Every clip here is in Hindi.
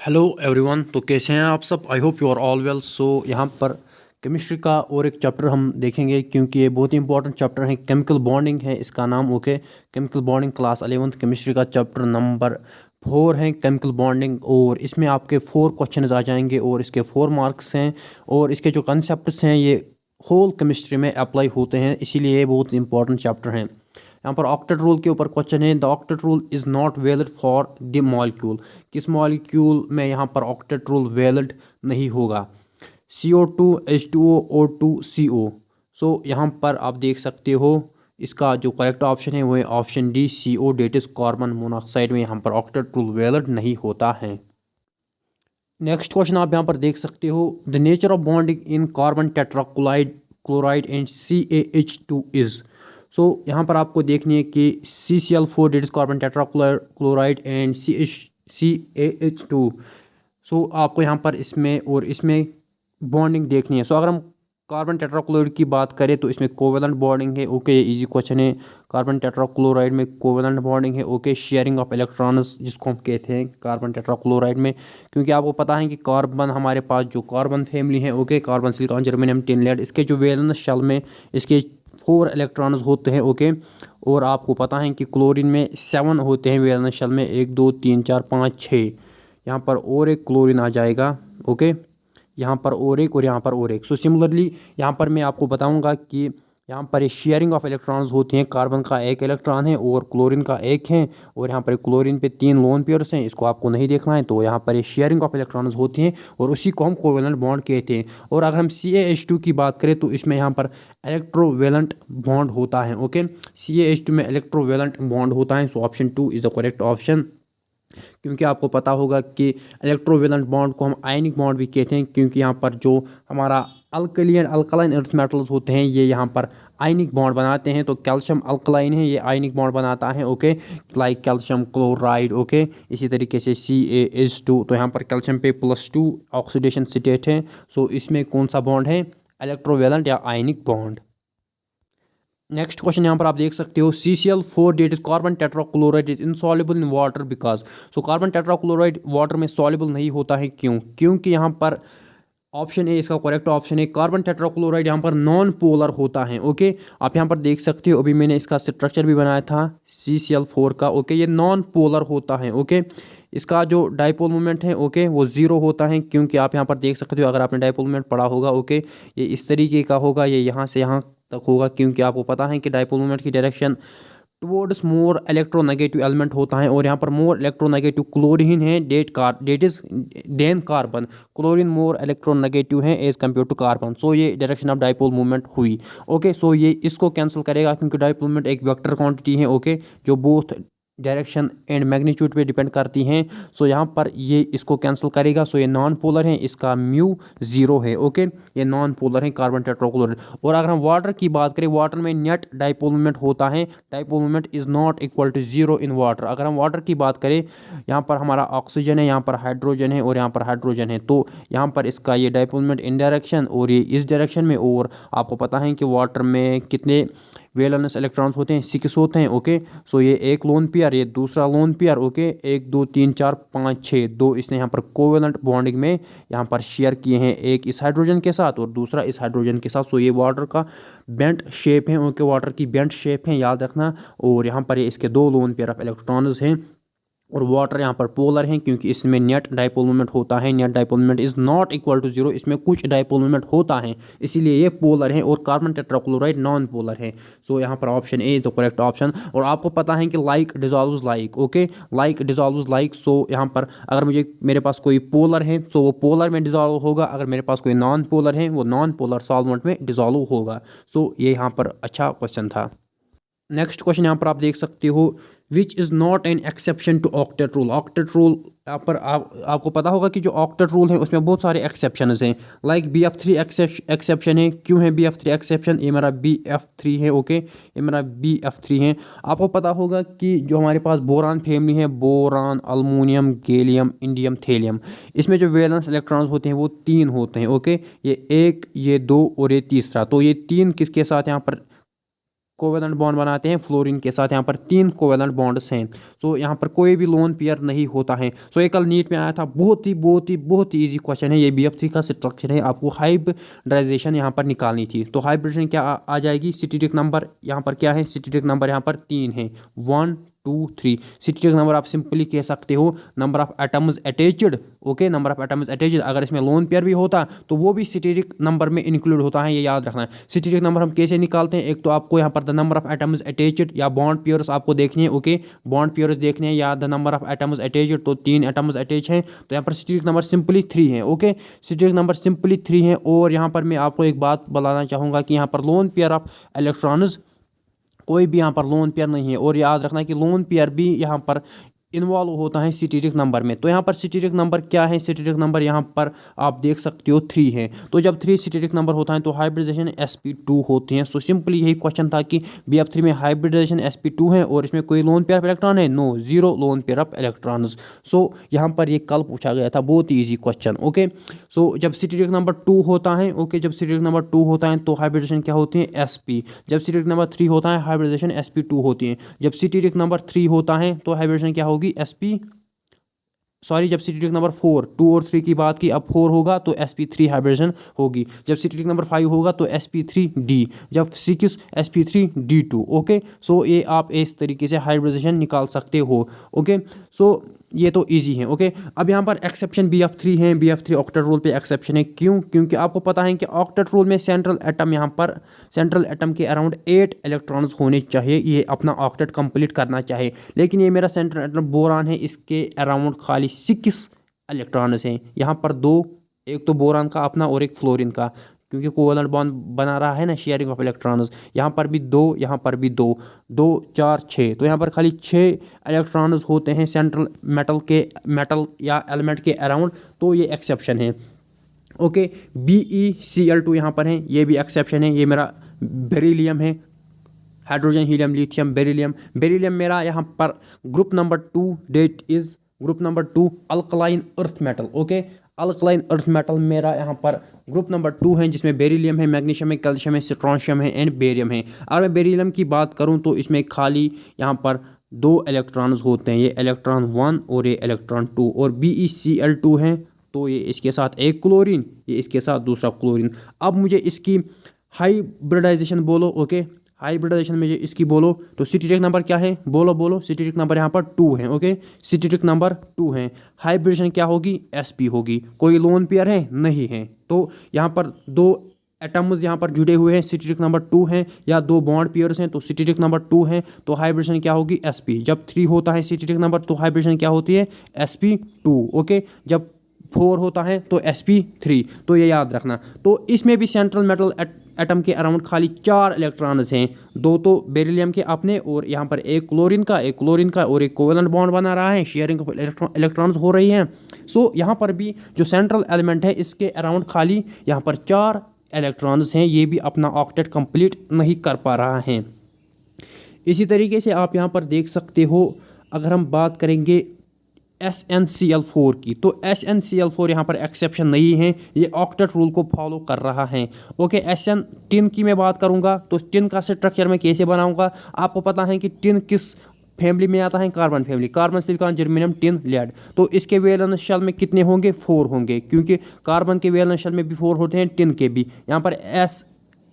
Hello everyone. तो कैसे हैं आप सब? I hope you are all well. So यहाँ पर केमिस्ट्री का और एक चैप्टर हम देखेंगे क्योंकि ये बहुत ही इंपॉर्टेंट चैप्टर है। केमिकल बॉन्डिंग है इसका नाम। Okay, chemical bonding class 11th chemistry का चैप्टर नंबर 4 है केमिकल बॉन्डिंग। और इसमें आपके 4 क्वेश्चन आ जाएंगे और इसके 4 मार्क्स हैं। और इसके जो कंसेप्ट्स हैं ये होल केमिस्ट्री में अप्लाई होते हैं, इसीलिए ये बहुत इंपॉर्टेंट चैप्टर हैं। यहाँ पर ऑक्टेट रूल के ऊपर क्वेश्चन है। The octet rule is not valid for the molecule. किस मॉलिक्यूल में यहाँ पर ऑक्टेट रूल वैलिड नहीं होगा? CO2 H2O O2 CO। सो यहाँ पर आप देख सकते हो इसका जो करेक्ट ऑप्शन है वो है option D CO, that is carbon monoxide में यहाँ पर ऑक्टेट रूल वैलिड नहीं होता है। नेक्स्ट क्वेश्चन आप यहाँ पर देख सकते हो। The nature of bonding in carbon tetrachloride chloride and CaH2 is. So यहाँ पर आपको देखनी है कि CCl4 that is carbon tetrachloride and CaH2। So आपको यहाँ पर इसमें और इसमें बॉन्डिंग देखनी है। सो अगर हम कार्बन टेट्राक्लोराइड की बात करें तो इसमें कोवेलेंट बॉन्डिंग है। ओके, ये इजी क्वेश्चन है। कार्बन टेट्राक्लोराइड में कोवेलेंट बॉन्डिंग है। ओके, शेयरिंग ऑफ इलेक्ट्रॉन्स जिसको हम कहते हैं कार्बन टेट्राक्लोराइड में, क्योंकि आपको पता है कि कार्बन हमारे पास जो कार्बन फैमिली है, okay, carbon silicon germanium tin lead, इसके जो वैलेंस शेल में इसके 4 इलेक्ट्रॉन्स होते हैं। ओके, और आपको पता है कि क्लोरीन में 7 होते हैं वैलेंस शेल में, 1 2 3 4 5 6। यहाँ पर और एक क्लोरीन आ जाएगा। ओके, यहाँ पर और एक और यहाँ पर और एक। सो सिमिलरली यहाँ पर मैं आपको बताऊंगा कि यहाँ पर शेयरिंग ऑफ इलेक्ट्रॉन्स होती हैं। कार्बन का 1 इलेक्ट्रॉन है और क्लोरीन का 1 है, और यहाँ पर क्लोरीन पे 3 लोन पेयर्स हैं, इसको आपको नहीं देखना है। तो यहाँ पर शेयरिंग ऑफ इलेक्ट्रॉन्स होती हैं और उसी को हम कोवेलेंट बॉन्ड कहते हैं। और अगर हम CaH2 की बात करें तो इसमें यहाँ पर इलेक्ट्रोवेलेंट बॉन्ड होता है। ओके, CaH2 में इलेक्ट्रोवेलेंट बॉन्ड होता है। So option 2 is the correct option. क्योंकि आपको पता होगा कि इलेक्ट्रोवेलेंट बॉन्ड को हम आयनिक बॉन्ड भी कहते हैं, क्योंकि यहाँ पर जो हमारा alkali and alkaline earth metals होते हैं ये यहाँ पर आयनिक बॉन्ड बनाते हैं। तो कैल्शियम अल्कलाइन है, ये आयनिक बॉन्ड बनाता है। Okay, like calcium chloride. Okay, इसी तरीके से CaH2, तो यहाँ पर कैल्शियम पे +2 ऑक्सीडेशन स्टेट है। सो इसमें कौन सा बॉन्ड है? इलेक्ट्रोवेलेंट या आयनिक बॉन्ड। नेक्स्ट क्वेश्चन यहाँ पर आप देख सकते हो। CCl4 that is carbon tetrachloride is insoluble in water because. So carbon tetrachloride water में सॉल्युबल नहीं होता है, क्यों? क्योंकि यहाँ पर ऑप्शन ए इसका करेक्ट ऑप्शन है। कार्बन टेट्राक्लोराइड यहाँ पर नॉन पोलर होता है। ओके, आप यहाँ पर देख सकते हो, अभी मैंने इसका स्ट्रक्चर भी बनाया था CCl4 का। ओके, ये नॉन पोलर होता है। ओके, इसका जो डाइपोल मोमेंट है, ओके, वो 0 होता है, क्योंकि आप यहाँ पर देख सकते हो, अगर आपने डाइपोल मोमेंट पढ़ा होगा, ओके, ये इस तरीके का होगा, ये यहाँ से यहाँ तक होगा, क्योंकि आपको पता है कि डाइपोल मोमेंट की direction towards more electronegative element होता है। और यहाँ पर मोर इलेक्ट्रोनेगेटिव क्लोरीन है that is than carbon. Chlorine more electronegative है as compare to carbon. So ये डायरेक्शन ऑफ डाइपोल मूवमेंट हुई। ओके, सो ये इसको कैंसिल करेगा, क्योंकि डाइपोल मूवमेंट एक वेक्टर क्वांटिटी है। ओके, जो बोथ डायरेक्शन एंड मैग्नीट्यूड पे डिपेंड करती हैं। सो यहाँ पर ये इसको कैंसिल करेगा। सो ये नॉन पोलर है, इसका म्यू 0 है। ओके, ये नॉन पोलर है कार्बन टेट्राक्लोराइड। और अगर हम वाटर की बात करें, वाटर में नेट डाइपोल मोमेंट होता है। Dipole moment is not equal to 0 in water. अगर हम वाटर की बात करें, यहाँ पर हमारा ऑक्सीजन है, यहाँ पर हाइड्रोजन है और यहाँ पर हाइड्रोजन है, तो यहाँ पर इसका ये डाइपोल मोमेंट इन डायरेक्शन और ये इस डायरेक्शन में। और आपको पता है कि वाटर में कितने वैलेंस इलेक्ट्रॉन्स होते हैं? 6 होते हैं। ओके, सो ये एक लोन पेयर, ये दूसरा लोन पेयर। ओके, 1 2 3 4 5 6, 2 इसने यहाँ पर कोवेलेंट बॉन्डिंग में यहाँ पर शेयर किए हैं, एक इस हाइड्रोजन के साथ और दूसरा इस हाइड्रोजन के साथ। सो ये वाटर का बेंट शेप है। ओके, वाटर की बेंट शेप है, याद रखना। और यहाँ पर ये इसके 2 लोन पेयर ऑफ इलेक्ट्रॉन्स हैं। और वाटर यहाँ पर पोलर है, क्योंकि इसमें नेट डाइपोल मोमेंट होता है। Net dipole moment is not equal to 0, इसमें कुछ डाइपोल मोमेंट होता है, इसीलिए ये पोलर है। और कार्बन टेट्राक्लोराइड नॉन पोलर है। सो यहाँ पर option A is the correct option. और आपको पता है कि like dissolves like. Okay, like dissolves like. So यहाँ पर अगर मेरे पास कोई पोलर है तो वो पोलर में डिजॉल्व होगा, अगर मेरे पास कोई नॉन पोलर है वो नॉन पोलर सॉल्वेंट में डिजॉल्व होगा। सो ये यहाँ पर अच्छा क्वेश्चन था। नेक्स्ट क्वेश्चन यहाँ पर आप देख सकते हो। Which is not an exception to octet rule. Octet rule यहाँ पर आपको पता होगा कि जो ऑक्टेट रूल है उसमें बहुत सारे एक्सेप्शंस हैं। लाइक BF3 एक्सेप्शन है। क्यों है BF3 एक्सेप्शन? ये मेरा BF3 है। ओके, ये मेरा BF3 है। आपको पता होगा कि जो हमारे पास बोरान फैमिली है, boron, aluminium, gallium, indium, thallium, इसमें जो वैलेंस इलेक्ट्रॉन्स होते हैं वो 3 होते हैं। ओके, ये 1, ये 2 और ये तीसरा। तो ये 3 किसके साथ यहाँ पर कोवेलेंट बॉन्ड बनाते हैं फ्लोरीन के साथ। यहाँ पर 3 कोवेलेंट बॉन्ड्स हैं। सो यहाँ पर कोई भी लोन पेयर नहीं होता है। सो ये कल नीट में आया था, बहुत ही ईजी क्वेश्चन है। ये BF3 का स्ट्रक्चर है, आपको हाइब्रिडाइजेशन यहाँ पर निकालनी थी। तो हाइब्रिडेशन क्या आ जाएगी, सिटेटिक नंबर यहाँ पर क्या है, सिटेटिक नंबर यहाँ पर 3 है, 1 2 3। सिटेटिक नंबर आप सिंपली कह सकते हो number of atoms attached. Okay, number of atoms attached. अगर इसमें लोन पेयर भी होता तो वो भी सिटेटिक नंबर में इंक्लूड होता है, ये याद रखना है। सिटेटिक नंबर हम कैसे निकालते हैं, एक तो आपको यहाँ पर the number of atoms attached या बॉन्ड पेयर्स आपको देखने हैं। ओके, बॉन्ड पेयर्स देखने हैं या the number of atoms attached, तो 3 एटम्स अटैच हैं, तो यहाँ पर सिटेटिक नंबर सिंपली 3 है। ओके, सिटेटिक नंबर सिंपली 3 है। और यहाँ पर मैं आपको एक बात बताना चाहूँगा कि यहाँ पर लोन पेयर ऑफ इलेक्ट्रॉन्स, कोई भी यहाँ पर लोन पेयर नहीं है। और याद रखना कि लोन पेयर भी यहाँ पर इन्वॉल्व होता है सिटेटिक नंबर में। तो यहाँ पर सिटेटिक नंबर क्या है, सिटेटिक नंबर यहाँ पर आप देख सकते हो 3 है। तो जब 3 सिटेटिक नंबर होता है तो हाइब्रिडाइजेशन sp2 होती हैं। सो सिंपली यही क्वेश्चन था कि BF3 में हाइब्रिडाइजेशन sp2 है और इसमें कोई लोन पेयर ऑफ इलेक्ट्रॉन है, no, 0 lone pair of electrons. So यहाँ पर ये कल पूछा गया था, बहुत ही ईजी क्वेश्चन। ओके, सो जब सिटेटिक नंबर 2 होता है, ओके, जब सिटेटिक नंबर 2 होता है तो हाइब्रिडाइजेशन क्या होती है, sp। जब सिटेटिक नंबर 3 होता है हाइब्रिडाइजेशन sp2 होती है। जब सिटेटिक नंबर 3 होता है तो हाइब्रिडेशन क्या होगी, sp, सॉरी, जब सिटेटिक नंबर 4, 2 और 3 की बात की, अब 4 होगा तो sp3 हाइब्रिडेशन होगी। जब सिटेटिक नंबर 5 होगा तो sp3d, जब 6 sp3d2। ओके, सो ये आप इस तरीके से हाइब्रिडेशन निकाल सकते हो। ओके, सो ये तो इजी है। ओके, अब यहाँ पर एक्सेप्शन BF3 है, BF3 ऑक्टेट रूल पे एक्सेप्शन है। क्यों, क्योंकि आपको पता है कि ऑक्टेट रूल में सेंट्रल एटम, यहाँ पर सेंट्रल एटम के अराउंड 8 इलेक्ट्रॉन्स होने चाहिए, ये अपना ऑक्टेट कंप्लीट करना चाहिए। लेकिन ये मेरा सेंट्रल एटम बोरान है, इसके अराउंड खाली 6 इलेक्ट्रॉन्स हैं। यहाँ पर 2, एक तो बोरान का अपना और एक फ्लोरीन का, क्योंकि कोवेलेंट बॉन्ड बना रहा है ना, शेयरिंग ऑफ इलेक्ट्रॉन्स। यहाँ पर भी 2, यहाँ पर भी 2, 2 4 6, तो यहाँ पर खाली 6 इलेक्ट्रॉन्स होते हैं सेंट्रल मेटल या एलिमेंट के अराउंड, तो ये एक्सेप्शन है। ओके, BeCl2 यहाँ पर है, ये भी एक्सेप्शन है। ये मेरा बेरिलियम है, hydrogen helium lithium beryllium. Beryllium मेरा यहाँ पर group number 2, that is group number 2 alkaline earth metal. Okay, alkaline earth metal मेरा यहाँ पर ग्रुप नंबर 2 है, जिसमें बेरिलियम है, मैग्नीशियम है, कैल्शियम है, स्ट्रोंशियम है एंड बेरियम है। अगर मैं बेरिलियम की बात करूँ तो इसमें खाली यहाँ पर 2 इलेक्ट्रॉन्स होते हैं, ये इलेक्ट्रॉन 1 और ये इलेक्ट्रॉन 2। और BeCl2 है तो ये इसके साथ एक क्लोरीन, ये इसके साथ दूसरा क्लोरीन। अब मुझे इसकी हाइब्रिडाइजेशन बोलो। ओके, हाइब्रिडाइजेशन में इसकी बोलो तो सिटेटिक नंबर क्या है, बोलो, सिटेटिक नंबर यहाँ पर 2 है। ओके, सिटेटिक नंबर 2 है। हाइब्रिडेशन क्या होगी, sp होगी। कोई लोन पेयर है, नहीं है, तो यहाँ पर 2 एटम्स यहाँ पर जुड़े हुए हैं, सिटेटिक नंबर 2 हैं, या 2 बॉन्ड पेयर्स हैं तो सिटेटिक नंबर 2 है, तो हाइब्रिडेशन क्या होगी, sp। जब 3 होता है सिटेटिक नंबर तो हाइब्रिडेशन क्या होती है, sp2। ओके, जब 4 होता है तो sp3, तो ये याद रखना। तो इसमें भी सेंट्रल मेटल एटम के अराउंड खाली 4 इलेक्ट्रॉन्स हैं, 2 तो बेरिलियम के अपने और यहाँ पर एक क्लोरीन का और एक कोवेलेंट बॉन्ड बना रहा है, शेयरिंग ऑफ इलेक्ट्रॉन्स हो रही हैं। सो यहाँ पर भी जो सेंट्रल एलिमेंट है इसके अराउंड खाली यहाँ पर 4 इलेक्ट्रॉन्स हैं, ये भी अपना ऑक्टेट कंप्लीट नहीं कर पा रहा है। इसी तरीके से आप यहाँ पर देख सकते हो, अगर हम बात करेंगे SnCl4 की, तो SnCl4 यहाँ पर एक्सेप्शन नहीं है, ये ऑक्टेट रूल को फॉलो कर रहा है। ओके, टिन की मैं बात करूँगा तो टिन का स्ट्रक्चर मैं कैसे बनाऊँगा, आपको पता है कि टिन किस फैमिली में आता है, carbon family, carbon silicon germanium tin lead. तो इसके वैलेंस शेल में कितने होंगे, 4 होंगे, क्योंकि कार्बन के वैलेंस शेल में भी 4 होते हैं, टिन के भी। यहाँ पर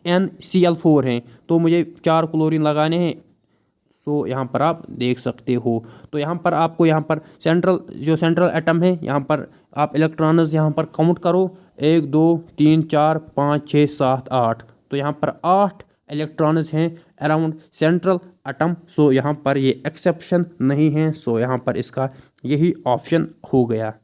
SnCl4 हैं तो मुझे 4 क्लोरीन लगाने हैं। सो यहाँ पर आप देख सकते हो, तो यहाँ पर आपको यहाँ पर सेंट्रल एटम है, यहाँ पर आप इलेक्ट्रॉन्स यहाँ पर काउंट करो, 1 2 3 4 5 6 7 8, तो यहाँ पर 8 इलेक्ट्रॉन्स हैं अराउंड सेंट्रल एटम। सो यहाँ पर ये एक्सेप्शन नहीं है, सो यहाँ पर इसका यही ऑप्शन हो गया।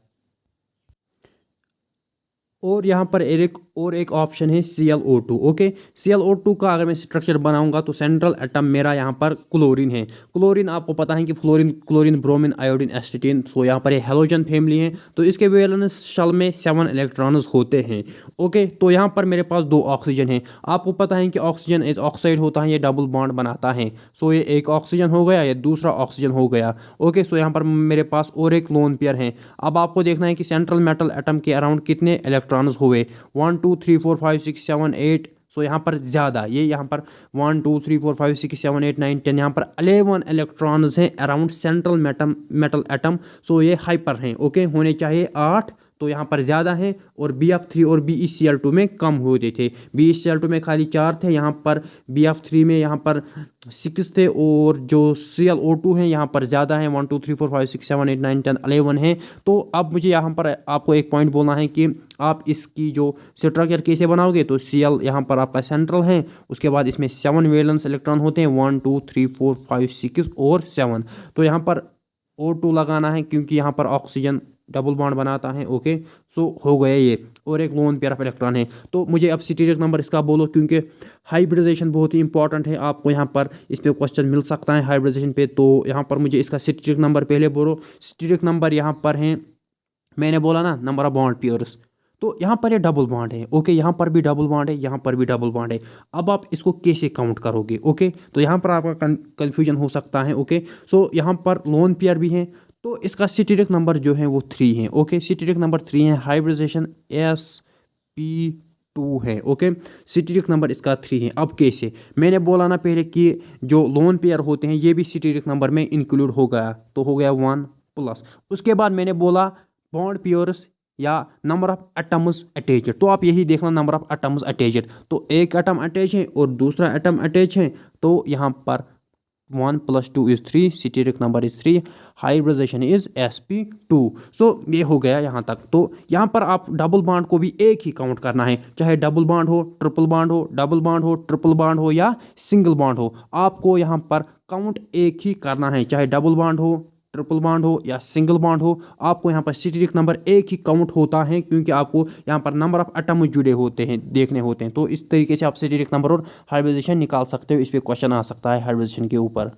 और यहाँ पर एक ऑप्शन है ClO2। ओके, ClO2 का अगर मैं स्ट्रक्चर बनाऊंगा तो सेंट्रल एटम मेरा यहाँ पर क्लोरीन है। क्लोरीन आपको पता है कि क्लोरीन ब्रोमीन आयोडीन एस्टेटिन, सो यहाँ पर ये हेलोजन फैमिली है, तो इसके वैलेंस शेल में 7 इलेक्ट्रॉन्स होते हैं। ओके, तो यहाँ पर मेरे पास 2 ऑक्सीजन है। आपको पता है कि ऑक्सीजन इज ऑक्साइड होता है, ये डबल बॉन्ड बनाता है। सो ये एक ऑक्सीजन हो गया, ये दूसरा ऑक्सीजन हो गया। ओके, सो यहाँ पर मेरे पास और एक लोन पेयर है। अब आपको देखना है कि सेंट्रल मेटल एटम के अराउंड कितने इलेक्ट्रॉन्स हुए, 1 2 3 4 5 6 7 8। सो यहाँ पर ज़्यादा, ये यहाँ पर 1 2 3 4 5 6 7 8 9 10, यहाँ पर 11 इलेक्ट्रॉन्स हैं अराउंड सेंट्रल मेटल एटम। सो ये हाइपर हैं, ओके, होने चाहिए 8, तो यहाँ पर ज़्यादा है। और BF3 और BeCl2 में कम होते थे। BeCl2 में खाली 4 थे, यहाँ पर BF3 में यहाँ पर 6 थे। और जो ClO2 है यहाँ पर ज़्यादा है, 1 2 3 4 5 6 7 8 9 10 11 है। तो अब मुझे यहाँ पर आपको एक पॉइंट बोलना है कि आप इसकी जो स्ट्रक्चर कैसे बनाओगे। तो Cl यहाँ पर आपका सेंट्रल है, उसके बाद इसमें 7 वैलेंस इलेक्ट्रॉन होते हैं, 1 2 3 4 5 6 और 7। तो यहाँ पर O2 लगाना है क्योंकि यहाँ पर ऑक्सीजन डबल बॉन्ड बनाता है, ओके। सो हो गया ये, और एक लोन पेयर ऑफ इलेक्ट्रॉन है। तो मुझे अब स्टेरिक नंबर इसका बोलो, क्योंकि हाइब्रिडाइजेशन बहुत ही इंपॉर्टेंट है, आपको यहाँ पर इस पे क्वेश्चन मिल सकता है हाइब्रिडाइजेशन पे। तो यहाँ पर मुझे इसका स्टेरिक नंबर पहले बोलो। स्टेरिक नंबर यहाँ पर है, मैंने बोला ना, नंबर ऑफ बॉन्ड पेयर्स। तो यहाँ पर ये डबल बॉन्ड है, ओके, यहाँ पर भी डबल बॉन्ड है, यहाँ पर भी डबल बॉन्ड है। अब आप इसको कैसे काउंट करोगे, ओके। तो यहाँ पर आपका कन्फ्यूजन हो सकता है, ओके। सो यहाँ पर लोन पेयर भी है, तो इसका स्टेरिक नंबर जो है वो 3 है, ओके। स्टेरिक नंबर 3 है, हाइब्रिडाइजेशन sp2 है, ओके। स्टेरिक नंबर इसका 3 है। अब कैसे, मैंने बोला ना पहले कि जो लोन पेयर होते हैं ये भी स्टेरिक नंबर में इंक्लूड हो गया, तो हो गया 1 प्लस। उसके बाद मैंने बोला बॉन्ड पेयर्स या नंबर ऑफ एटम्स अटैच्ड, तो आप यही देखना नंबर ऑफ एटम्स अटैच्ड। तो एक एटम अटैच है और दूसरा एटम अटैच है, तो यहाँ पर 1 + 2 = 3, steric number is 3, hybridization is sp2। So ये हो गया यहाँ तक। तो यहाँ पर आप डबल बॉन्ड को भी एक ही काउंट करना है, चाहे डबल बॉन्ड हो, ट्रिपल बॉन्ड हो, डबल बॉन्ड हो, ट्रिपल बॉन्ड हो या सिंगल बॉन्ड हो, आपको यहाँ पर काउंट एक ही करना है, चाहे डबल बॉन्ड हो, ट्रिपल बॉन्ड हो या सिंगल बॉन्ड हो। आपको यहाँ पर स्टेरिक नंबर एक ही काउंट होता है, क्योंकि आपको यहाँ पर नंबर ऑफ एटम जुड़े होते हैं, देखने होते हैं। तो इस तरीके से आप स्टेरिक नंबर और हाइब्रिडाइजेशन निकाल सकते हो। इस पर क्वेश्चन आ सकता है हाइब्रिडाइजेशन के ऊपर।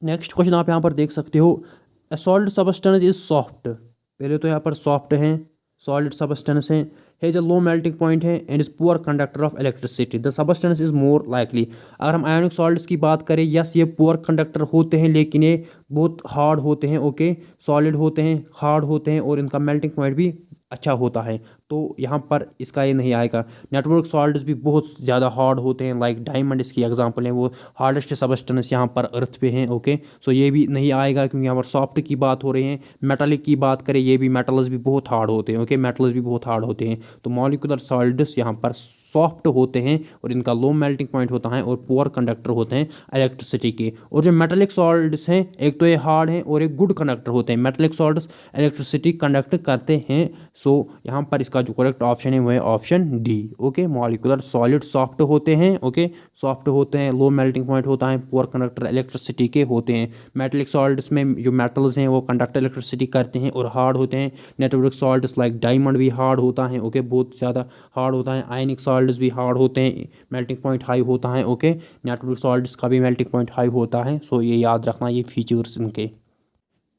नेक्स्ट क्वेश्चन आप यहाँ पर देख सकते हो, a solid substance is soft. पहले तो यहाँ पर सॉफ्ट है, सॉलिड सबस्टेंस है, has a low melting point है and is poor conductor of electricity, the substance is more likely. अगर हम आयोनिक सॉलिड्स की बात करें, यस ये पुअर कंडक्टर होते हैं, लेकिन ये बहुत हार्ड होते हैं, ओके, सॉलिड होते हैं, हार्ड होते हैं, और इनका मेल्टिंग पॉइंट भी अच्छा होता है। तो यहाँ पर इसका ये नहीं आएगा। नेटवर्क सॉल्ट्स भी बहुत ज़्यादा हार्ड होते हैं, लाइक डायमंड इसकी एग्जांपल है, वो हार्डेस्ट सबस्टेंस यहाँ पर अर्थ पे हैं, ओके। सो ये भी नहीं आएगा, क्योंकि यहाँ पर सॉफ्ट की बात हो रही है। मेटालिक की बात करें, ये भी मेटल्स भी बहुत हार्ड होते हैं, ओके, मेटल्स भी बहुत हार्ड होते हैं। तो मॉलिक्यूलर सॉलिड्स यहाँ पर सॉफ्ट होते हैं और इनका लो मेल्टिंग पॉइंट होता है और पुअर कंडक्टर होते हैं इलेक्ट्रिसिटी के। और जो मेटालिक सॉल्ट्स हैं, एक तो ये हार्ड हैं और एक गुड कंडक्टर होते हैं। मेटालिक सॉल्ट्स इलेक्ट्रिसिटी कंडक्ट करते हैं। सो यहाँ पर इसका जो करेक्ट ऑप्शन है वो है option D, okay. Molecular solid soft होते हैं, ओके, सॉफ्ट होते हैं, लो मेल्टिंग पॉइंट होता है, पुअर कंडक्टर इलेक्ट्रिसिटी के होते हैं। मेटालिक सॉल्ट्स में जो मेटल्स हैं वो कंडक्ट इलेक्ट्रिसिटी करते हैं और हार्ड होते हैं। नेटवर्क सॉल्ट्स लाइक डायमंड भी हार्ड होता है, ओके, बहुत ज़्यादा हार्ड होता है। आयनिक सॉल्ट्स भी हार्ड होते हैं, मेल्टिंग पॉइंट हाई होता है, ओके। नेटवर्क सॉल्ट्स का भी मेल्टिंग पॉइंट हाई होता है। सो ये याद रखना, ये फीचर्स इनके।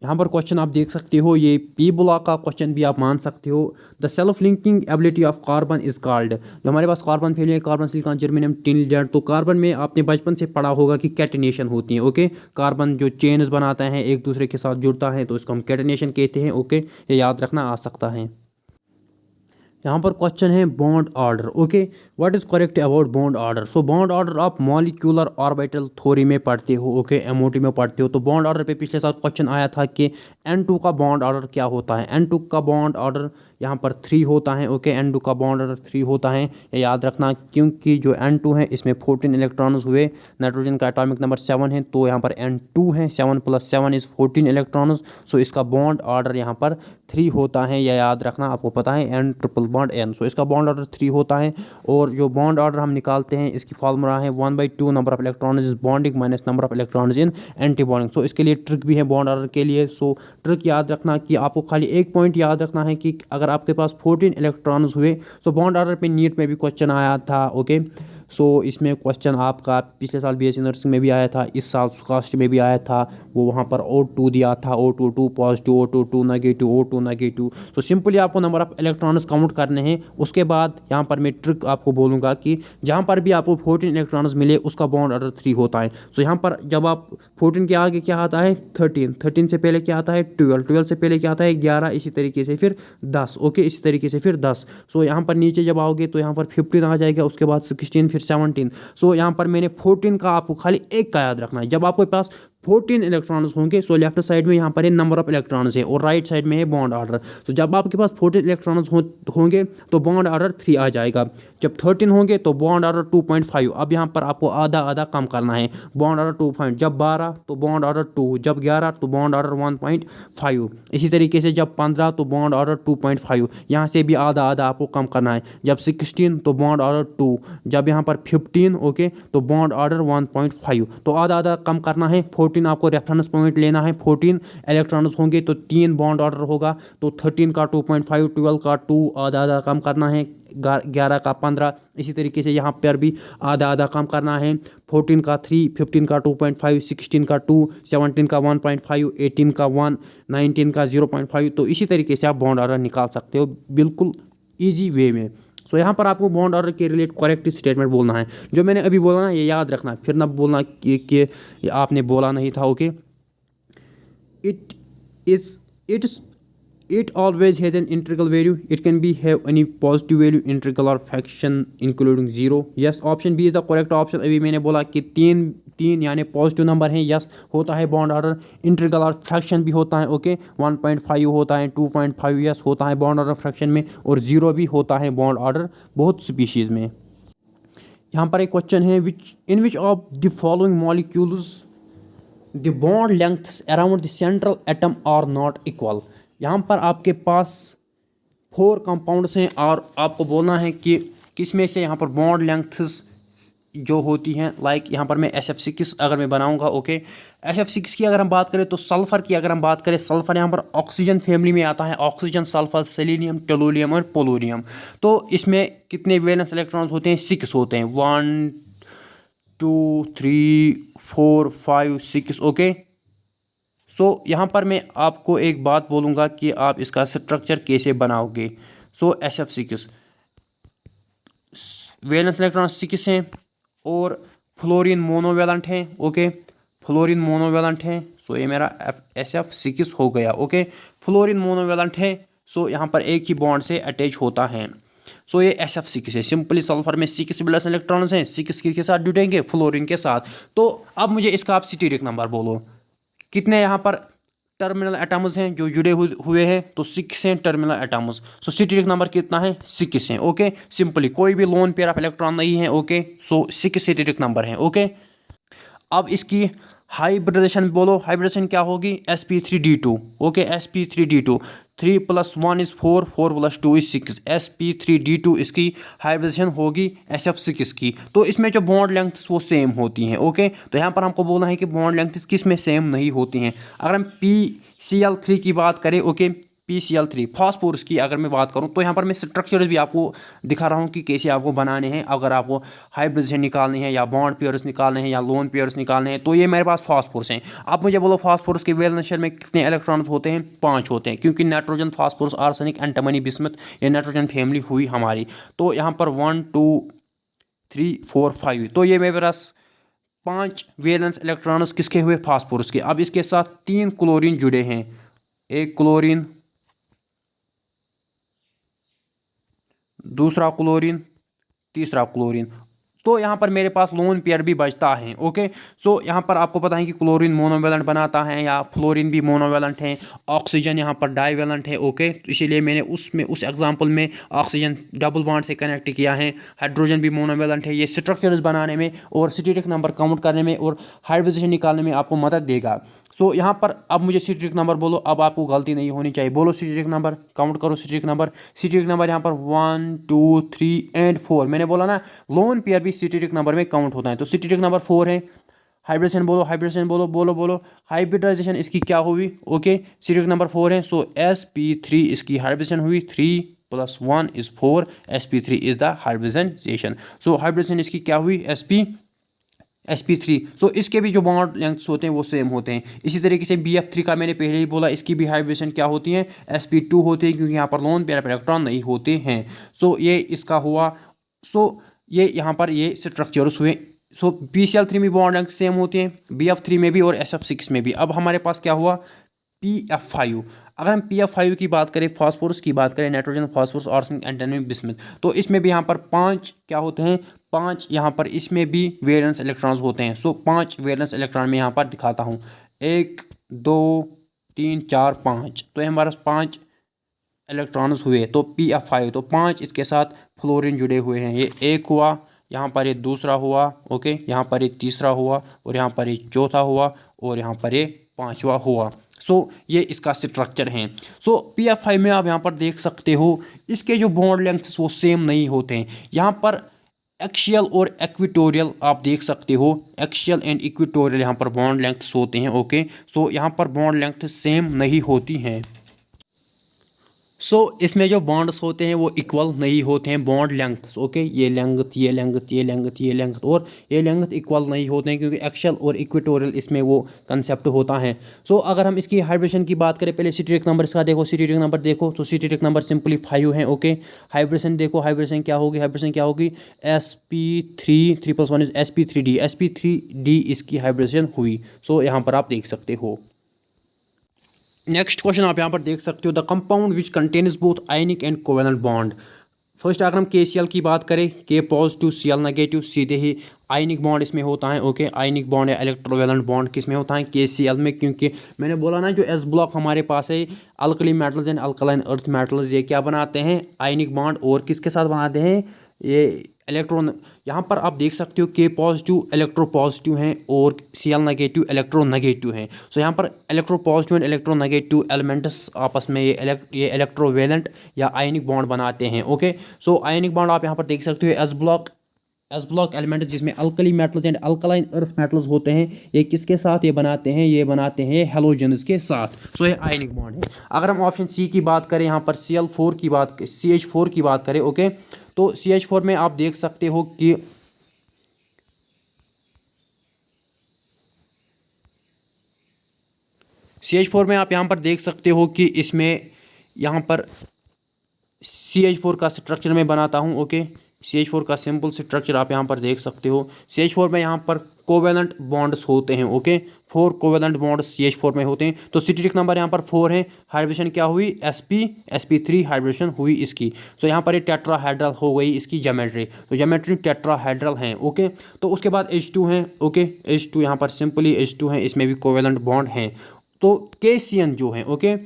यहाँ पर क्वेश्चन आप देख सकते हो, ये पी ब्लॉक का क्वेश्चन भी आप मान सकते हो। The self linking ability of carbon is called. जो हमारे पास कार्बन फैले, carbon, silicon, germanium, tin, lead. तो कार्बन में आपने बचपन से पढ़ा होगा कि कैटेनेशन होती है, ओके। कार्बन जो चेन्स बनाता है, एक दूसरे के साथ जुड़ता है, तो इसको हम कैटेनेशन कहते हैं, ओके। ये याद रखना आ सकता है। यहाँ पर क्वेश्चन है bond order, okay. What is correct about bond order. So bond order आप मॉलिक्यूलर ऑर्बिटल थ्योरी में पढ़ते हो, ओके, एमओटी में पढ़ते हो। तो बॉन्ड ऑर्डर पे पिछले साल क्वेश्चन आया था कि N2 का बॉन्ड ऑर्डर क्या होता है। N2 का बॉन्ड ऑर्डर यहाँ पर 3 होता है, ओके। N2 का बॉन्ड ऑर्डर 3 होता है, ये याद रखना, क्योंकि जो N2 है इसमें 14 इलेक्ट्रॉन्स हुए। नाइट्रोजन का एटॉमिक नंबर 7 है, तो यहाँ पर N2 है, 7 + 7 = 14 इलेक्ट्रॉन्स। सो इसका बॉन्ड ऑर्डर यहाँ पर 3 होता है, यह याद रखना, आपको पता है N ट्रिपल बॉन्ड N। सो इसका बॉन्ड ऑर्डर 3 होता है। और जो बॉन्ड ऑर्डर हम निकालते हैं, इसकी फॉर्मूला है 1/2 number of electrons is bonding minus number of electrons in anti bonding. So इसके लिए ट्रिक भी है बॉन्ड ऑर्डर के लिए। सो ट्रिक याद रखना कि आपको खाली एक पॉइंट याद रखना है कि अगर आपके पास 14 इलेक्ट्रॉन्स हुए, सो बॉन्ड ऑर्डर पे नीट में भी क्वेश्चन आया था, ओके। सो इसमें क्वेश्चन आपका पिछले साल बीएससी नर्सिंग में भी आया था, इस साल कास्ट में भी आया था। वो वहाँ पर O2 दिया था, O22 positive, O22 negative, O2 negative. तो सिंपली आपको नंबर ऑफ इलेक्ट्रॉन्स काउंट करने हैं। उसके बाद यहाँ पर मैं ट्रिक आपको बोलूँगा कि जहाँ पर भी आपको 14 इलेक्ट्रॉन्स मिले उसका बॉन्ड ऑर्डर 3 होता है। सो यहाँ पर जब आप 14 के आगे क्या आता है 13 से पहले क्या आता है 12 से पहले क्या आता है 11, इसी तरीके से फिर 10। ओके, इसी तरीके से फिर 10। सो यहाँ पर नीचे जब आओगे तो यहाँ पर 15 आ जाएगा, उसके बाद 16, फिर 17। सो यहाँ पर मैंने 14 का आपको खाली एक का याद रखना है। जब आपके पास 14 इलेक्ट्रॉन्स होंगे, सो लेफ्ट साइड में यहाँ पर है नंबर ऑफ इलेक्ट्रॉन्स है और राइट साइड में है बॉन्ड ऑर्डर। तो जब आपके पास 14 इलेक्ट्रॉन्स होंगे तो बॉन्ड ऑर्डर 3 आ जाएगा। जब 13 होंगे तो बॉन्ड ऑर्डर 2.5। अब यहाँ पर आपको आधा आधा कम करना है, बॉन्ड ऑर्डर 2 पॉइंट। जब 12 तो बॉन्ड ऑर्डर 2, जब 11 तो बॉन्ड ऑर्डर 1.5। इसी तरीके से जब 15 तो बॉन्ड ऑर्डर 2.5। यहाँ से भी आधा आधा आपको कम करना है। जब 16 तो बॉन्ड ऑर्डर 2, जब यहाँ पर 15 ओके तो बॉन्ड ऑर्डर 1.5। तो आधा आधा कम करना है। 14 आपको रेफरेंस पॉइंट लेना है। 14 इलेक्ट्रॉन्स होंगे तो 3 बॉन्ड ऑर्डर होगा, तो 13 का 2.5, 12 का 2, आधा आधा कम करना है, 11 का 15। इसी तरीके से यहाँ पर भी आधा आधा कम करना है। 14 का 3, 15 का 2.5, 16 का 2, 17 का 1.5, 18 का 1, 19 का 0.5। तो इसी तरीके से आप बॉन्ड ऑर्डर निकाल सकते हो बिल्कुल ईजी वे में। सो यहाँ पर आपको बॉन्ड ऑर्डर के रिलेटेड करेक्ट स्टेटमेंट बोलना है। जो मैंने अभी बोला ना ये याद रखना, फिर ना बोलना कि आपने बोला नहीं था। Okay, it is it's it always has an integral value. It can be have any positive value, integral or fraction including 0. Yes, option B is the correct option. अभी मैंने बोला कि तीन यानी पॉजिटिव नंबर हैं। यस होता है बॉन्ड ऑर्डर, इंटीग्रल और फ्रैक्शन भी होता है। ओके 1.5 होता है, 2.5 यस होता है बॉन्ड ऑर्डर फ्रैक्शन में, और 0 भी होता है बॉन्ड ऑर्डर बहुत स्पीशीज़ में। यहाँ पर एक क्वेश्चन है in which of the following molecules the bond lengths around the central atom are not equal. यहाँ पर आपके पास 4 कंपाउंड्स हैं और आपको बोलना है कि किस में से यहाँ पर बॉन्ड लेंथ्स जो होती हैं। लाइक यहाँ पर मैं SF6 अगर मैं बनाऊँगा। ओके SF6 की अगर हम बात करें तो सल्फ़र की अगर हम बात करें, सल्फ़र यहाँ पर ऑक्सीजन फैमिली में आता है। ऑक्सीजन, सल्फ़र, सेलेनियम, टेलुरियम और पोलोनियम। तो इसमें कितने वैलेंस इलेक्ट्रॉन्स होते हैं 6 होते हैं, 1 2 3 4 5 6। ओके सो यहाँ पर मैं आपको एक बात बोलूँगा कि आप इसका स्ट्रक्चर कैसे बनाओगे। सो SF6 वैलेंस इलेक्ट्रॉन 6 हैं और फ्लोरीन मोनोवैलेंट है। ओके फ्लोरीन मोनोवैलेंट है। सो ये मेरा SF6 हो गया। ओके फ्लोरीन मोनोवैलेंट है। सो यहाँ पर एक ही बॉन्ड से अटैच होता है। सो ये SF6 है। सिंपली सल्फर में 6 वैलेंस इलेक्ट्रॉन्स हैं, 6 के साथ जुड़ेंगे फ्लोरीन के साथ। तो अब मुझे इसका आप स्टीरिक नंबर बोलो, कितने यहाँ पर टर्मिनल एटम्स हैं जो जुड़े हुए हैं, तो 6 हैं टर्मिनल एटम्स। सो स्टीरिक नंबर कितना है 6 है। ओके सिंपली कोई भी लोन पेयर ऑफ इलेक्ट्रॉन नहीं है। ओके सो 6 स्टीरिक नंबर है। ओके अब इसकी हाइब्रिडेशन बोलो, हाइब्रिडेशन क्या होगी sp3d2। Okay sp3d2, 3 + 1 is 4, 4 + 2 is 6, sp3d2 इसकी हाइब्रिडेशन होगी SF6 की। तो इसमें जो बॉन्ड लेंथ्स वो सेम होती हैं। ओके तो यहाँ पर हमको बोलना है कि बॉन्ड लेंथ्स किस में सेम नहीं होती हैं। अगर हम PCl3 की बात करें, ओके PCl3 फास्फोरस की अगर मैं बात करूं, तो यहाँ पर मैं स्ट्रक्चर्स भी आपको दिखा रहा हूँ कि कैसे आपको बनाने हैं। अगर आपको हाइब्रिडेशन निकालनी है या बॉन्ड पेयर्स निकालने हैं या लोन पेयर्स निकालने हैं, तो ये मेरे पास फास्फोरस हैं। आप मुझे बोलो फास्फोरस के वैलेंस शेल में कितने इलेक्ट्रॉन्स होते हैं 5 होते हैं, क्योंकि nitrogen, phosphorus, arsenic, antimony, bismuth ये नाइट्रोजन फैमिली हुई हमारी। तो यहाँ पर 1 2 3 4 5, तो ये मेरे पास 5 वैलेंस इलेक्ट्रॉन्स किसके हुए फास्फोरस के। अब इसके साथ 3 क्लोरीन जुड़े हैं, एक क्लोरीन, दूसरा क्लोरीन, तीसरा क्लोरीन। तो यहाँ पर मेरे पास लोन पेयर भी बचता है। ओके सो यहाँ पर आपको पता है कि क्लोरीन मोनोवैलेंट बनाता है या फ्लोरीन भी मोनोवैलेंट है, ऑक्सीजन यहाँ पर डाईवैलेंट है। ओके तो इसीलिए मैंने उस एग्जांपल में ऑक्सीजन डबल बॉन्ड से कनेक्ट किया है। हाइड्रोजन भी मोनोवैलेंट है। ये स्ट्रक्चर्स बनाने में और स्टीरिक नंबर काउंट करने में और हाइब्रिडेशन निकालने में आपको मदद देगा। सो यहाँ पर अब मुझे स्टीरिक नंबर बोलो, अब आपको गलती नहीं होनी चाहिए। बोलो स्टीरिक नंबर, काउंट करो स्टीरिक नंबर। स्टीरिक नंबर यहाँ पर 1 2 3 एंड 4। मैंने बोला ना लोन पेयर भी स्टीरिक नंबर में काउंट होता है, तो स्टीरिक नंबर 4 है। हाइब्रिडेशन बोलो, हाइब्रिडेशन बोलो, बोलो बोलो हाइब्रिडाइजेशन इसकी क्या हुई। ओके स्टीरिक नंबर 4 है। सो sp3 इसकी हाइब्रिडेशन हुई 3 + 1 is 4, sp3 is the hybridization. So hybridization इसकी क्या हुई, sp3. सो इसके भी जो बॉन्ड लेंथ्स होते हैं वो सेम होते हैं. इसी तरीके से bf3 का मैंने पहले ही बोला, इसकी भी हाइब्रिडेशन क्या होती है, sp2 होती है, क्योंकि यहाँ पर लोन पेयर ऑफ इलेक्ट्रॉन नहीं होते हैं. सो ये इसका हुआ. सो ये यहाँ पर ये स्ट्रक्चर्स हुए. सो pCl3 में बॉन्ड लेंथ सेम होती हैं, bf3 में भी और sf6 में भी. अब हमारे पास क्या हुआ, pf5. अगर हम pf5 की बात करें, फास्फोरस की बात करें, nitrogen, phosphorus, arsenic, antimony, bismuth, तो इसमें भी यहाँ पर 5 क्या होते हैं, 5 यहाँ पर इसमें भी वैलेंस इलेक्ट्रॉन्स होते हैं. सो 5 वैलेंस इलेक्ट्रॉन में यहाँ पर दिखाता हूँ, 1 2 3 4 5. तो हमारे पास 5 इलेक्ट्रॉन्स हुए. तो pf5, तो 5 इसके साथ फ्लोरीन जुड़े हुए हैं. ये एक हुआ, यहाँ पर ये दूसरा हुआ, ओके, यहाँ पर ये तीसरा हुआ, और यहाँ पर ये चौथा हुआ, और यहाँ पर ये पांचवा हुआ. सो ये इसका स्ट्रक्चर है. सो pf5 में आप यहाँ पर देख सकते हो, इसके जो बॉन्ड लेंथ्स वो सेम नहीं होते हैं. यहाँ पर एक्शियल और इक्वेटोरियल आप देख सकते हो, एक्शियल एंड इक्वेटोरियल यहाँ पर बॉन्ड लेंथ्स होते हैं, ओके. सो यहाँ पर बॉन्ड लेंथ सेम नहीं होती हैं. सो इसमें जो बॉन्ड्स होते हैं वो इक्वल नहीं होते हैं, बॉन्ड लेंथ्स, ओके. ये लेंथ, ये लेंथ, ये लेंथ, ये लेंथ, और ये लेंथ इक्वल नहीं होते हैं, क्योंकि एक्शियल और इक्वेटोरियल इसमें वो कंसेप्ट होता है. सो अगर हम इसकी हाइब्रिडेशन की बात करें, पहले सिटेरिक नंबर इसका देखो, सिटेरिक नंबर देखो, तो सिटेरिक नंबर सिंपली 5 है, ओके. हाइब्रिडेशन देखो, हाइब्रिडेशन क्या होगी, हाइब्रिडेशन क्या होगी, sp3, 3 + 1 इज sp3d, sp3d इसकी हाइब्रिडेशन हुई. सो यहाँ पर आप देख सकते हो. नेक्स्ट क्वेश्चन आप यहाँ पर देख सकते हो, the compound which contains both ionic and covalent bond. First अगर हम KCl की बात करें, K पॉजिटिव Cl नेगेटिव, सीधे ही आयनिक बॉन्ड इसमें होता है, ओके. आयनिक बॉन्ड या इलेक्ट्रोवेलेंट बॉन्ड किस में होता है, KCl में, क्योंकि मैंने बोला ना जो S ब्लॉक हमारे पास है, alkali metals and alkaline earth metals, ये क्या बनाते हैं, आयनिक बॉन्ड, और किसके साथ बनाते हैं, ये इलेक्ट्रॉन. यहाँ पर आप देख सकते हो K पॉजिटिव इलेक्ट्रो पॉजिटिव हैं और Cl नेगेटिव इलेक्ट्रो नेगेटिव हैं. सो यहाँ पर electro positive and electro negative elements आपस में ये इलेक्ट्रोवेलेंट या आयनिक बॉन्ड बनाते हैं, ओके. सो आयनिक बॉन्ड आप यहाँ पर देख सकते हो, एस ब्लॉक एलिमेंट्स जिसमें alkali metals and alkaline earth metals होते हैं, ये किसके साथ ये बनाते हैं, ये बनाते हैं हेलोजन्स के साथ. सो ये आयनिक बॉन्ड है. अगर हम ऑप्शन सी की बात करें, यहाँ पर CH4 की बात करें, ओके. तो CH4 में आप देख सकते हो कि CH4 में आप यहाँ पर देख सकते हो कि इसमें यहाँ पर CH4 का स्ट्रक्चर मैं बनाता हूँ, ओके. CH4 का सिंपल स्ट्रक्चर आप यहाँ पर देख सकते हो. CH4 में यहाँ पर कोवेलेंट बॉन्ड्स होते हैं, ओके. 4 कोवेलेंट बॉन्ड्स CH4 में होते हैं. तो सिटेरिक नंबर यहाँ पर 4 है. हाइब्रिडेशन क्या हुई, sp3 हाइब्रिडेशन हुई इसकी. तो यहाँ पर ये टेट्राहेड्रल हो गई इसकी ज्योमेट्री. तो ज्योमेट्री टेट्राहेड्रल हैं, ओके. तो उसके बाद H2 हैं, ओके. H2 यहाँ पर सिंपली H2 हैं, इसमें भी कोवेलेंट बॉन्ड हैं. तो KCN जो है, ओके,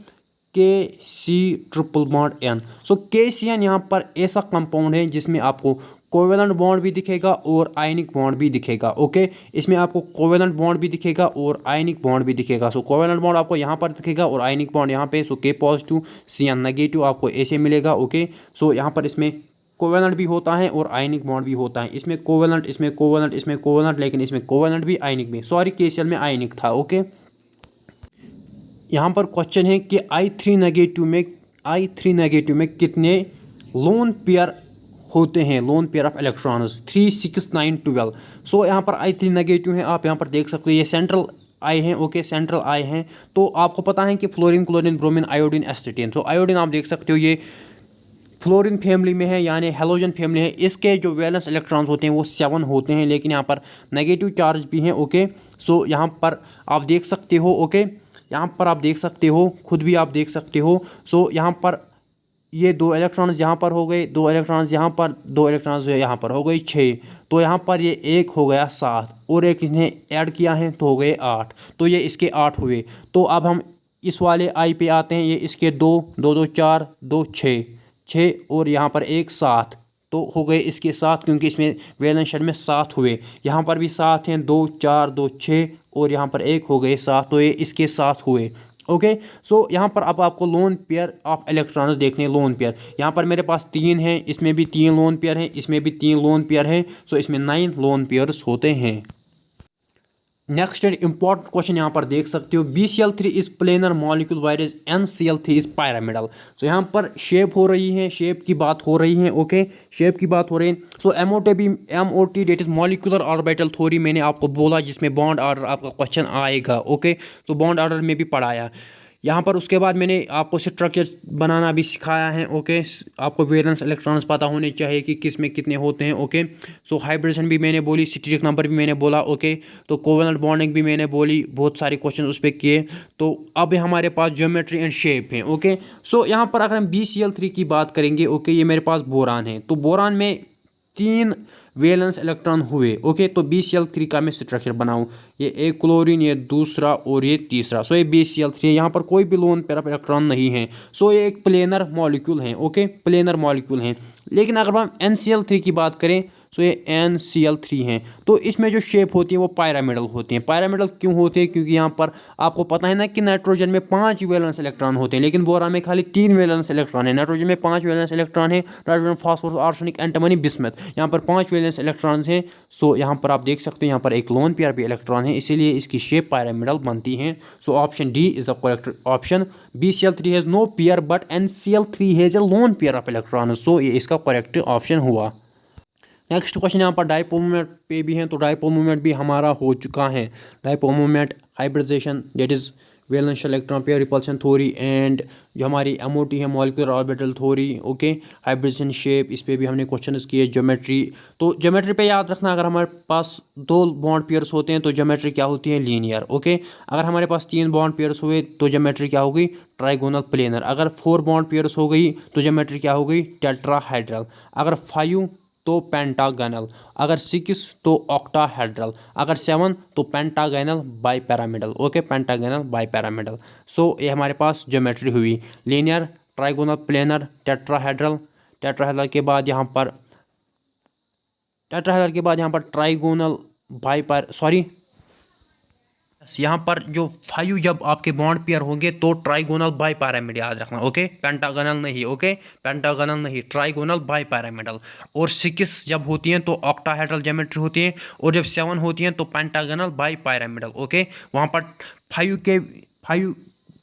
KC∼N. सो KCN यहाँ पर ऐसा कंपाउंड है जिसमें आपको कोवेलेंट बॉन्ड भी दिखेगा और आयनिक बॉन्ड भी दिखेगा, ओके. इसमें आपको कोवेलेंट बॉन्ड भी दिखेगा और आयनिक बॉन्ड भी दिखेगा. सो कोवेलेंट बॉन्ड आपको यहाँ पर दिखेगा और आयनिक बॉन्ड यहाँ पे. सो K पॉजिटिव Cn नेगेटिव आपको ऐसे मिलेगा, ओके. सो यहाँ पर इसमें कोवेलेंट भी होता है और आयनिक बॉन्ड भी होता है. इसमें कोवेलेंट, इसमें कोवेलेंट, इसमें कोवेलेंट, लेकिन इसमें कोवेलेंट भी आयनिक भी, सॉरी KCl में आयनिक था, ओके. यहाँ पर क्वेश्चन है कि I3 नेगेटिव में कितने लोन पेयर होते हैं, लोन पेयर ऑफ इलेक्ट्रॉन्स, 3 6 9 12. सो यहाँ पर I3 नेगेटिव है, आप यहाँ पर देख सकते हो, ये सेंट्रल आई हैं, ओके, सेंट्रल आई हैं. तो आपको पता है कि फ्लोरीन, क्लोरीन, ब्रोमीन, आयोडीन, एसिटेन. सो आयोडीन आप देख सकते हो ये फ्लोरीन फैमिली में है, यानी हेलोजन फैमिली है. इसके जो वैलेंस इलेक्ट्रॉन्स होते हैं वो 7 होते हैं, लेकिन यहाँ पर नेगेटिव चार्ज भी हैं, ओके. सो यहाँ पर आप देख सकते हो, ओके. यहाँ पर आप देख सकते हो, खुद भी आप देख सकते हो. सो यहाँ पर ये 2 इलेक्ट्रॉन्स यहाँ पर हो गए, 2 इलेक्ट्रॉन्स यहाँ पर, 2 इलेक्ट्रॉन्स यहाँ पर हो गई 6. तो यहाँ पर ये 1 हो गया 7 और एक इन्हें ऐड किया है तो हो गए 8. तो ये इसके 8 हुए. तो अब हम इस वाले आई पे आते हैं. ये इसके 2 2 2 4 2 6 और यहाँ पर 1 7. तो हो गए इसके 7, क्योंकि इसमें वैलेंस शेल में 7 हुए. यहाँ पर भी 7 हैं, 2 4 2 6 और यहाँ पर 1 हो गए 7. तो ये इसके 7 हुए, ओके. सो यहाँ पर अब आपको लोन पेयर ऑफ इलेक्ट्रॉन्स देखने हैं. लोन पेयर यहाँ पर मेरे पास 3 हैं, इसमें भी 3 लोन पेयर हैं, इसमें भी 3 लोन पेयर हैं. सो इसमें 9 लोन पेयर्स होते हैं. नेक्स्ट इंपॉर्टेंट क्वेश्चन यहाँ पर देख सकते हो, BCl3 is planar molecule virus NCl3 is pyramidal. तो यहाँ पर शेप हो रही है, शेप की बात हो रही है, ओके, शेप की बात हो रही है। So MOT that is molecular orbital theory मैंने आपको बोला, जिसमें बॉन्ड ऑर्डर आपका क्वेश्चन आएगा, ओके। तो बॉन्ड ऑर्डर में भी पढ़ाया यहाँ पर। उसके बाद मैंने आपको स्ट्रक्चर बनाना भी सिखाया है, ओके। आपको वैलेंस इलेक्ट्रॉन्स पता होने चाहिए कि किस में कितने होते हैं, ओके। सो हाइब्रिडेशन भी मैंने बोली, स्टैटिस्टिक नंबर भी मैंने बोला, ओके। तो कोवेलेंट बॉन्डिंग भी मैंने बोली, बहुत सारे क्वेश्चन उस पर किए। तो अब हमारे पास ज्योमेट्री एंड शेप है, ओके। सो यहाँ पर अगर हम BCl3 की बात करेंगे, ओके, ये मेरे पास बोरान है। तो बोरान में 3 वैलेंस इलेक्ट्रॉन हुए, ओके। तो BCl3 का मैं स्ट्रक्चर बनाऊं, ये एक क्लोरीन, ये दूसरा और ये तीसरा। सो ये BCl3 है, यहाँ पर कोई भी लोन पेयर ऑफ इलेक्ट्रॉन नहीं है। सो ये एक प्लेनर मॉलिक्यूल है, ओके, प्लेनर मॉलिक्यूल है। लेकिन अगर हम NCl3 की बात करें, सो ये NCl3 हैं। तो इसमें जो शेप होती है वो पायरामिडल होती है। पायरामिडल क्यों होती है? क्योंकि यहाँ पर आपको पता है ना कि नाइट्रोजन में 5 वैलेंस इलेक्ट्रॉन होते हैं, लेकिन बोरान में खाली 3 वैलेंस इलेक्ट्रॉन है। नाइट्रोजन में 5 वैलेंस इलेक्ट्रॉन है, nitrogen, phosphorus, arsenic, antimony, bismuth, यहाँ पर 5 वैलेंस इलेक्ट्रॉन हैं। सो यहाँ पर आप देख सकते हो, यहाँ पर एक लोन पेयर भी इलेक्ट्रॉन है, इसीलिए इसकी शेप पायरामिडल बनती है। So option D is the correct option. BCl3 has no pair but NCl3 has a lone pair of electron. So ये इसका करेक्ट ऑप्शन हुआ। नेक्स्ट क्वेश्चन यहाँ पर डायपोल मूवमेंट पे भी है। तो डायपोल मूवमेंट भी हमारा हो चुका है। Dipole movement, hybridization, that is valence electron pair repulsion theory, and जो हमारी MOT है molecular orbital theory, okay. Hybridization, shape, इस पे भी हमने क्वेश्चंस किए। ज्योमेट्री, तो ज्योमेट्री पे याद रखना, अगर हमारे पास 2 बॉन्ड पेयर्स होते हैं तो ज्योमेट्री क्या होती है? Linear, okay. अगर हमारे पास 3 बॉन्ड पेयर्स हुए तो ज्योमेट्री क्या होगी? Trigonal planar. अगर 4 बॉन्ड पेयर्स हो गई तो ज्योमेट्री क्या होगी? टेट्राहाइड्रल। अगर 5 तो पेंटागनल, अगर 6 तो ऑक्टाहेड्रल, अगर 7 तो पेंटागनल बाईपैरामिडल, ओके, पेंटागनल बाईपैरामिडल। सो ये हमारे पास ज्योमेट्री हुई, linear, trigonal, planar, tetrahedral. Tetrahedral के बाद यहाँ पर ट्राइगोनल बाईपैर, सॉरी, यहाँ पर जो 5 जब आपके बॉन्ड पेयर होंगे तो ट्राइगोनल बाईपैरामिड याद रखना, ओके, पेंटागनल नहीं, ओके, पेंटागनल नहीं, ट्राइगोनल बाईपैरामिडल। और 6 जब होती हैं तो ऑक्टाहेड्रल ज्योमेट्री होती है, और जब 7 होती हैं तो पेंटागनल बाईपैरामिडल, ओके। वहाँ पर 5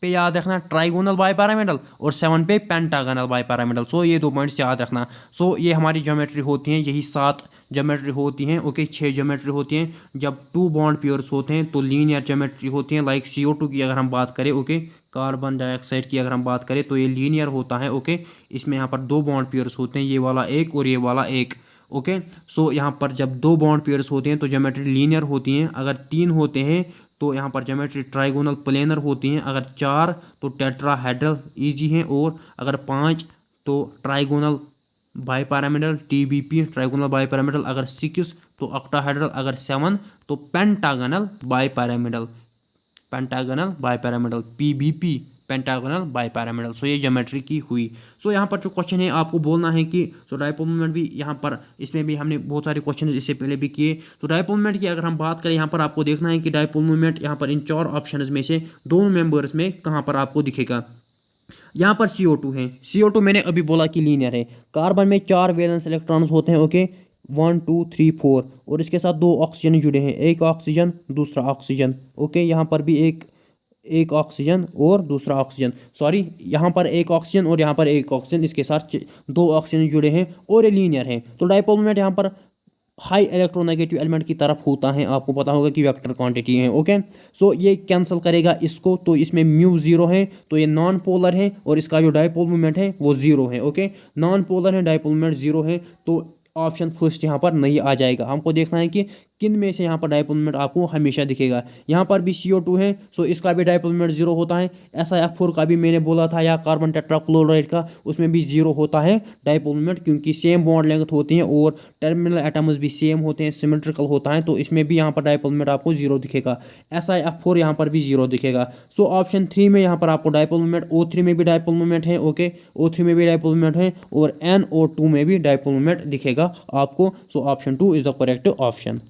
पे याद रखना ट्राइगोनल बाईपैरामिडल, और 7 पे पेंटागनल बाईपैरामिडल। सो ये 2 पॉइंट्स याद रखना। सो ये हमारी ज्योमेट्री होती हैं, यही 7 ज्योमेट्री होती हैं, ओके। 6 ज्योमेट्री होती हैं। जब 2 बॉन्ड पेयर्स होते हैं तो लीनियर ज्योमेट्री होती हैं, लाइक CO2 की अगर हम बात करें, ओके, कार्बन डाइऑक्साइड की अगर हम बात करें तो ये लीनियर होता है, ओके। इसमें यहाँ पर 2 बॉन्ड पेयर्स होते हैं, ये वाला एक और ये वाला एक, ओके। सो यहाँ पर जब 2 बॉन्ड पेयर्स होते हैं तो ज्योमेट्री लीनियर होती हैं। अगर 3 होते हैं तो यहाँ पर ज्योमेट्री ट्राइगोनल प्लेनर होती हैं। अगर 4 तो टेट्राहेड्रल ईजी हैं, और अगर 5 तो ट्राइगोनल बाईपैरामिडल, TBP, ट्राइगोनल बाईपैरामिडल। अगर 6 तो ऑक्टाहेड्रल, अगर 7 तो पेंटागनल बाईपैरामिडल, PBP, पेंटागनल बाईपैरामिडल। सो ये ज्योमेट्री की हुई। सो यहाँ पर जो क्वेश्चन है आपको बोलना है कि सो डायपोल मूवमेंट भी यहाँ पर, इसमें भी हमने बहुत सारे क्वेश्चन इससे पहले भी किए। तो डायपोल मूवमेंट की अगर हम बात करें, यहाँ पर आपको देखना है कि डायपोल मूवमेंट यहाँ पर इन 4 ऑप्शन में से दोनों मेंबर्स में कहाँ पर आपको दिखेगा। यहाँ पर CO2 है। CO2 मैंने अभी बोला कि लीनियर है। कार्बन में 4 वैलेंस इलेक्ट्रॉन्स होते हैं, ओके, 1 2 3 4, और इसके साथ 2 ऑक्सीजन जुड़े हैं, एक ऑक्सीजन दूसरा ऑक्सीजन, ओके। यहाँ पर भी एक ऑक्सीजन और दूसरा ऑक्सीजन, सॉरी, यहाँ पर एक ऑक्सीजन और यहाँ पर एक ऑक्सीजन, इसके साथ 2 ऑक्सीजन जुड़े हैं, और ये लीनियर है। तो डायपोल मूवमेंट यहाँ पर हाई इलेक्ट्रोनेगेटिव एलिमेंट की तरफ होता है। आपको पता होगा कि वेक्टर क्वांटिटी है, ओके। सो ये कैंसिल करेगा इसको, तो इसमें म्यू 0 है, तो ये नॉन पोलर है, और इसका जो डायपोल मूवमेंट है वो 0 है, ओके। नॉन पोलर है, डायपोल मूवमेंट 0 है, तो ऑप्शन फर्स्ट यहाँ पर नहीं आ जाएगा। हमको देखना है कि किन में से यहाँ पर डायपोल मूवमेंट आपको हमेशा दिखेगा। यहाँ पर भी CO2 है, सो इसका भी डायपोल मूवमेंट 0 होता है। SiF4 का भी मैंने बोला था, या कार्बन टेट्राक्लोराइड का, उसमें भी 0 होता है डायपोल मूवमेंट, क्योंकि सेम बॉन्ड लेंथ होती है और टर्मिनल एटम्स भी सेम होते हैं, सिमेट्रिकल होता है। तो इसमें भी यहाँ पर डायपोल मूवमेंट आपको 0 दिखेगा। SiF4 यहाँ पर भी 0 दिखेगा। सो ऑप्शन 3 में यहाँ पर आपको डायपोल मूवमेंट, O3 में भी डायपोल मूवमेंट है, ओके, O3 में भी डायपोल मूवमेंट है, और NO2 में भी डायपोल मूवमेंट दिखेगा आपको। So option 2 is the correct option.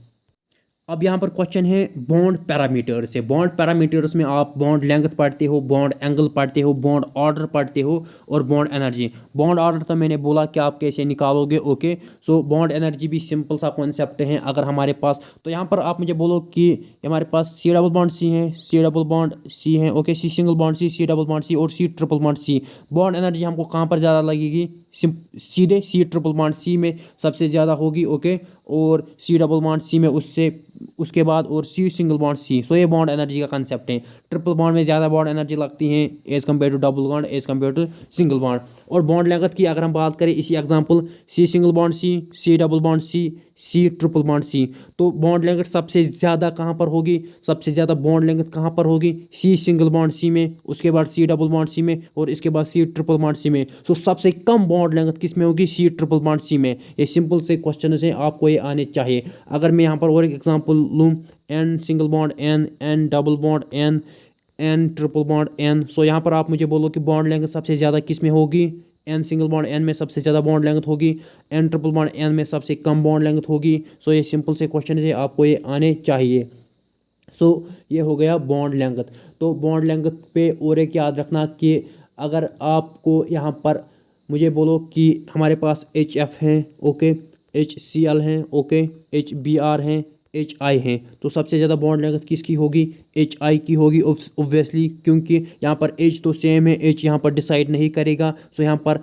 अब यहाँ पर क्वेश्चन है बॉन्ड पैरामीटर्स से। बॉन्ड पैरामीटर्स में आप बॉन्ड लेंथ पढ़ते हो, बॉन्ड एंगल पढ़ते हो, बॉन्ड ऑर्डर पढ़ते हो और बॉन्ड एनर्जी। बॉन्ड ऑर्डर तो मैंने बोला कि आप कैसे निकालोगे। ओके, सो बॉन्ड एनर्जी भी सिंपल सा कॉन्सेप्ट है। अगर हमारे पास, तो यहाँ पर आप मुझे बोलो कि हमारे पास सी डबल बॉन्ड सी है, सी डबल बॉन्ड सी है, okay, C single bond C double bond C और C triple bond C. Bond energy हमको कहाँ पर ज़्यादा लगेगी? सीधे सी ट्रिपल बॉन्ड सी में सबसे ज़्यादा होगी। ओके, और सी डबल बॉन्ड सी में उसके बाद और सी सिंगल बॉन्ड सी। सो ये बॉन्ड एनर्जी का कंसेप्ट है। ट्रिपल बॉन्ड में ज़्यादा बॉन्ड एनर्जी लगती है as compare to double bond, as compare to single bond. और बॉन्ड लेंथ की अगर हम बात करें, इसी example C single bond C double bond C triple bond C, तो बॉन्ड लेंथ सबसे ज़्यादा कहाँ पर होगी? सबसे ज़्यादा बॉन्ड लेंथ कहाँ पर होगी? सी सिंगल बॉन्ड सी में, उसके बाद सी डबल बॉन्ड सी में और इसके बाद सी ट्रिपल बॉन्ड सी में। सो सबसे कम बॉन्ड लेंथ किस में होगी? सी ट्रिपल बॉन्ड सी में। ये सिंपल से क्वेश्चन है, आपको ये आने चाहिए। अगर मैं यहाँ पर और एक एग्जांपल लूँ, N single bond N double bond N triple bond N. So यहाँ पर आप मुझे बोलो कि बॉन्ड लेंथ सबसे ज़्यादा किस में होगी? एन सिंगल बॉन्ड एन में सबसे ज़्यादा बॉन्ड लेंथ होगी, एन ट्रिपल बॉन्ड एन में सबसे कम बॉन्ड लेंथ होगी। सो ये सिंपल से क्वेश्चन है, आपको ये आने चाहिए। सो ये हो गया बॉन्ड लेंथ। तो बॉन्ड लेंथ पे और एक याद रखना कि अगर आपको यहाँ पर मुझे बोलो कि हमारे पास एच एफ हैं, ओके, एच सी एल हैं, ओके, एच बी आर हैं, एच आई हैं, तो सबसे ज़्यादा बॉन्ड लेंथ किसकी होगी? एच आई की होगी ऑब्वियसली, क्योंकि यहाँ पर एच तो सेम है, एच यहाँ पर डिसाइड नहीं करेगा। सो यहाँ पर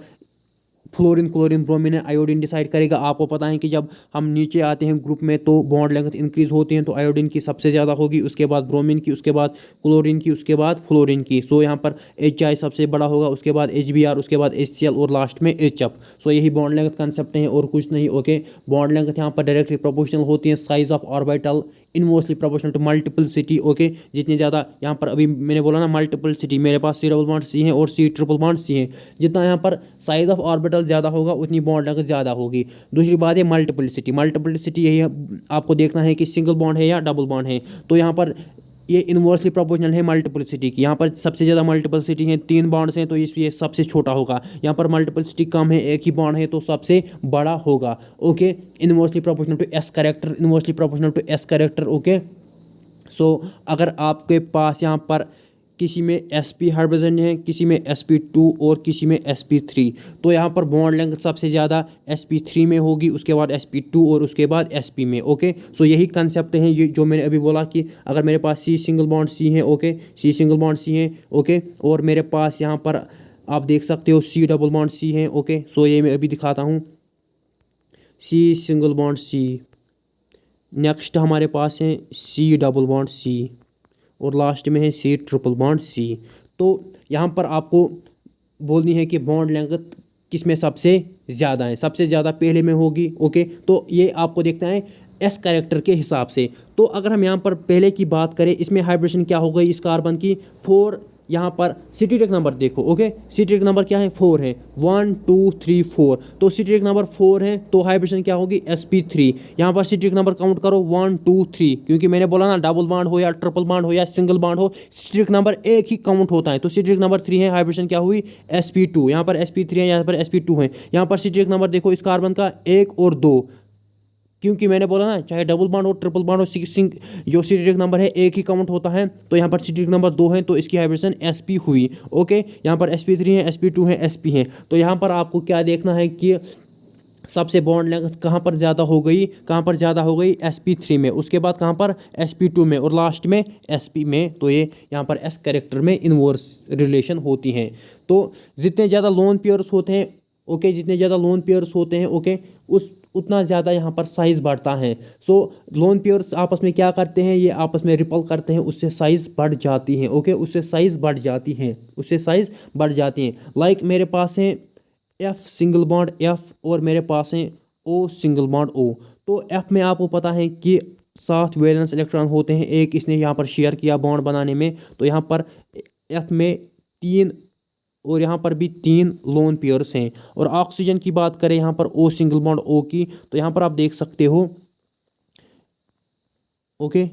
fluorine, chlorine, bromine, iodine decide करेगा। आपको पता है कि जब हम नीचे आते हैं ग्रुप में तो बॉन्ड लेंथ इंक्रीज होती हैं, तो आयोडीन की सबसे ज़्यादा होगी, उसके बाद ब्रोमीन की, उसके बाद क्लोरीन की, उसके बाद फ्लोरीन की। सो यहाँ पर एच आई सबसे बड़ा होगा, उसके बाद एच बी आर, उसके बाद एच सी एल और लास्ट में एच एफ। सो यही बॉन्ड लेंथ कंसेप्ट है और कुछ नहीं। ओके, बॉन्ड लेंथ यहाँ पर डायरेक्टली प्रोपोर्शनल होती है size of orbital, inversely proportional to multiplicity. Okay, जितने ज़्यादा यहाँ पर अभी मैंने बोला ना मल्टीपलिसिटी, मेरे पास सी डबल बॉन्ड सी है और सी ट्रिपल बॉन्ड सी है, जितना यहाँ पर साइज ऑफ ऑर्बिटल ज़्यादा होगा उतनी बॉन्ड लेंथ ज़्यादा होगी। दूसरी बात है मल्टीपलिसिटी। मल्टीपलिसिटी यही आपको देखना है कि सिंगल बॉन्ड है या डबल बॉन्ड है। तो यहाँ पर ये इनवर्सली प्रोपोर्शनल है मल्टीपलिसिटी की। यहाँ पर सबसे ज़्यादा मल्टीपलिसिटी है, 3 बॉन्ड्स हैं, तो इसलिए सबसे छोटा होगा। यहाँ पर मल्टीपलिसिटी कम है, एक ही बॉन्ड है, तो सबसे बड़ा होगा। Okay, inversely proportional to S character, inversely proportional to S character. Okay, so अगर आपके पास यहाँ पर किसी में sp हाइड्रोजन है, किसी में sp2 और किसी में sp3, तो यहाँ पर बॉन्ड लेंथ सबसे ज़्यादा sp3 में होगी, उसके बाद sp2 और उसके बाद sp में। ओके, सो यही कंसेप्ट है ये जो मैंने अभी बोला कि अगर मेरे पास c सिंगल बॉन्ड c है, okay, c single bond c है, ओके, और मेरे पास यहाँ पर आप देख सकते हो c डबल बॉन्ड c है। ओके, सो ये मैं अभी दिखाता हूँ, c single bond c, next हमारे पास है सी डबल बॉन्ड सी और लास्ट में है सी ट्रिपल बॉन्ड सी। तो यहाँ पर आपको बोलनी है कि बॉन्ड लेंथ किस में सबसे ज़्यादा है, सबसे ज़्यादा पहले में होगी। ओके, तो ये आपको देखना है एस कैरेक्टर के हिसाब से। तो अगर हम यहाँ पर पहले की बात करें, इसमें हाइब्रिडेशन क्या हो गई इस कार्बन की? 4। यहाँ पर सिट्रिक नंबर देखो, ओके, सिट्रिक नंबर क्या है? 4 है, 1 2 3 4। तो सिट्रिक नंबर 4 है, तो हाइब्रिडेशन क्या होगी? sp3। यहाँ पर सिट्रिक नंबर काउंट करो 1 2 3, क्योंकि मैंने बोला ना डबल बॉन्ड हो या ट्रिपल बॉन्ड हो या सिंगल बॉन्ड हो, सिट्रिक नंबर एक ही काउंट होता है। तो सिट्रिक नंबर 3 है, हाइब्रिडेशन क्या हुई? sp2। यहाँ पर sp3 है, यहाँ पर sp2 है। यहाँ पर सिट्रिक नंबर देखो इस कार्बन का 1 और 2, क्योंकि मैंने बोला ना चाहे डबल बॉन्ड हो ट्रिपल बॉन्ड हो, जो सिट्रिक नंबर है एक ही काउंट होता है। तो यहाँ पर सिट्रिक नंबर 2 है, तो इसकी हाइब्रिडेशन sp हुई। ओके, यहाँ पर sp3 है, sp2 है, sp है। तो यहाँ पर आपको क्या देखना है कि सबसे बॉन्ड लेंथ कहाँ पर ज़्यादा हो गई? कहाँ पर ज़्यादा हो गई? sp3 में, उसके बाद कहाँ पर? sp2 में और लास्ट में sp में। तो ये यहाँ पर s कैरेक्टर में इनवर्स रिलेशन होती हैं। तो जितने ज़्यादा लोन पेयर्स होते हैं, ओके, जितने ज़्यादा लोन पेयर्स होते हैं, ओके, उतना ज़्यादा यहाँ पर साइज़ बढ़ता है। सो लोन पेयर्स आपस में क्या करते हैं? ये आपस में रिपल करते हैं, उससे साइज़ बढ़ जाती है। ओके, उससे साइज़ बढ़ जाती है, उससे साइज़ बढ़ जाती है। लाइक मेरे पास है F सिंगल बॉन्ड F और मेरे पास है O सिंगल बॉन्ड O। तो F में आपको पता है कि 7 वैलेंस इलेक्ट्रॉन होते हैं, एक इसने यहाँ पर शेयर किया बॉन्ड बनाने में, तो यहाँ पर F में 3 और यहाँ पर भी 3 लोन पेयर्स हैं। और ऑक्सीजन की बात करें यहाँ पर O सिंगल बॉन्ड O की, तो यहाँ पर आप देख सकते हो, ओके,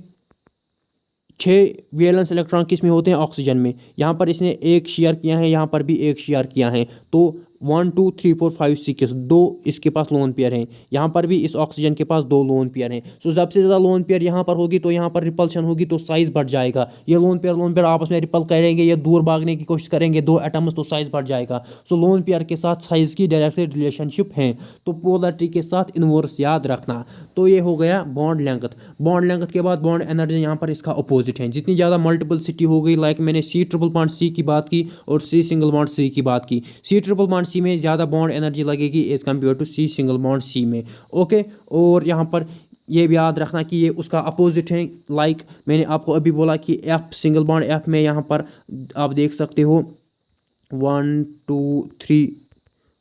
6 वैलेंस इलेक्ट्रॉन किस में होते हैं? ऑक्सीजन में। यहाँ पर इसने एक शेयर किया है, यहाँ पर भी एक शेयर किया है। तो 1 2 3 4 5 6 दो इसके पास लोन पेयर हैं। यहाँ पर भी इस ऑक्सीजन के पास दो लोन पेयर हैं। सो सबसे ज़्यादा लोन पेयर यहाँ पर होगी तो यहाँ पर रिपल्शन होगी तो साइज़ बढ़ जाएगा। ये लोन पेयर आपस में रिपल करेंगे, ये दूर भागने की कोशिश करेंगे, दो एटम्स, तो साइज़ बढ़ जाएगा। सो लोन पेयर के साथ साइज़ की डायरेक्टली रिलेशनशिप है। तो पोलरिटी के साथ इन्वर्स याद रखना। तो ये हो गया बॉन्ड लेंथ। बॉन्ड लेंथ के बाद बॉन्ड एनर्जी यहाँ पर इसका अपोजिट है। जितनी ज़्यादा मल्टीपलिसिटी हो गई, लाइक मैंने सी ट्रिपल बॉन्ड सी की बात की और सी सिंगल बॉन्ड सी की बात की। सी ट्रिपल बॉन्ड सी में ज़्यादा बॉन्ड एनर्जी लगेगी as compare to C single bond C में। ओके, और यहाँ पर ये भी याद रखना कि ये उसका अपोजिट है। लाइक मैंने आपको अभी बोला कि एफ सिंगल बॉन्ड एफ में यहाँ पर आप देख सकते हो 1 2 3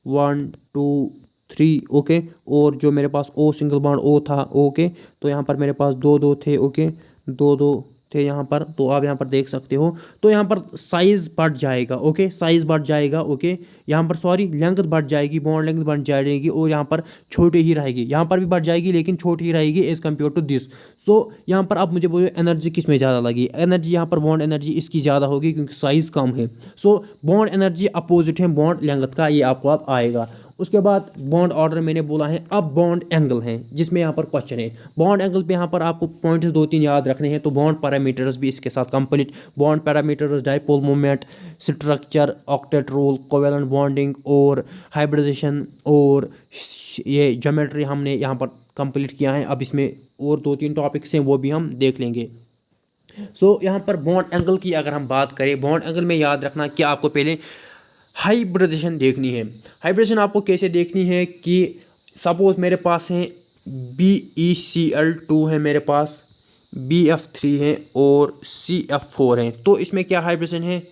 1 2 3। ओके, और जो मेरे पास ओ सिंगल बॉन्ड ओ था, ओके, तो यहाँ पर मेरे पास दो दो थे। ओके, दो दो थे यहाँ पर, तो आप यहाँ पर देख सकते हो। तो यहाँ पर साइज़ बढ़ जाएगा। ओके, साइज़ बढ़ जाएगा। ओके, यहाँ पर सॉरी लेंथ बढ़ जाएगी, बॉन्ड लेंथ बढ़ जाएगी और यहाँ पर छोटी ही रहेगी। यहाँ पर भी बढ़ जाएगी लेकिन छोटी ही रहेगी एज़ कम्पेयर टू दिस। सो यहाँ पर आप मुझे बोलिए एनर्जी किस में ज़्यादा लगी। एनर्जी यहाँ पर बॉन्ड एनर्जी इसकी ज़्यादा होगी क्योंकि साइज़ कम है। सो बॉन्ड एनर्जी अपोजिट है बॉन्ड लेंथ का, ये आपको अब आएगा। उसके बाद बॉन्ड ऑर्डर मैंने बोला है। अब बॉन्ड एंगल है जिसमें यहाँ पर क्वेश्चन है। बॉन्ड एंगल पे यहाँ पर आपको पॉइंट्स दो तीन याद रखने हैं। तो बॉन्ड पैरामीटर्स भी इसके साथ complete. Bond parameters dipole moment, structure, octet rule, covalent bonding और हाइब्रिडाइजेशन और ये ज्योमेट्री हमने यहाँ पर कंप्लीट किया है। अब इसमें और दो तीन टॉपिक्स हैं वो भी हम देख लेंगे। सो यहाँ पर बॉन्ड एंगल की अगर हम बात करें, बॉन्ड एंगल में याद रखना कि आपको पहले हाइब्रिडेशन देखनी है। हाइब्रिडेशन आपको कैसे देखनी है कि सपोज मेरे पास है BeCl2 है, मेरे पास BF3 है और CF4 है। तो इसमें क्या हाइब्रिडेशन है,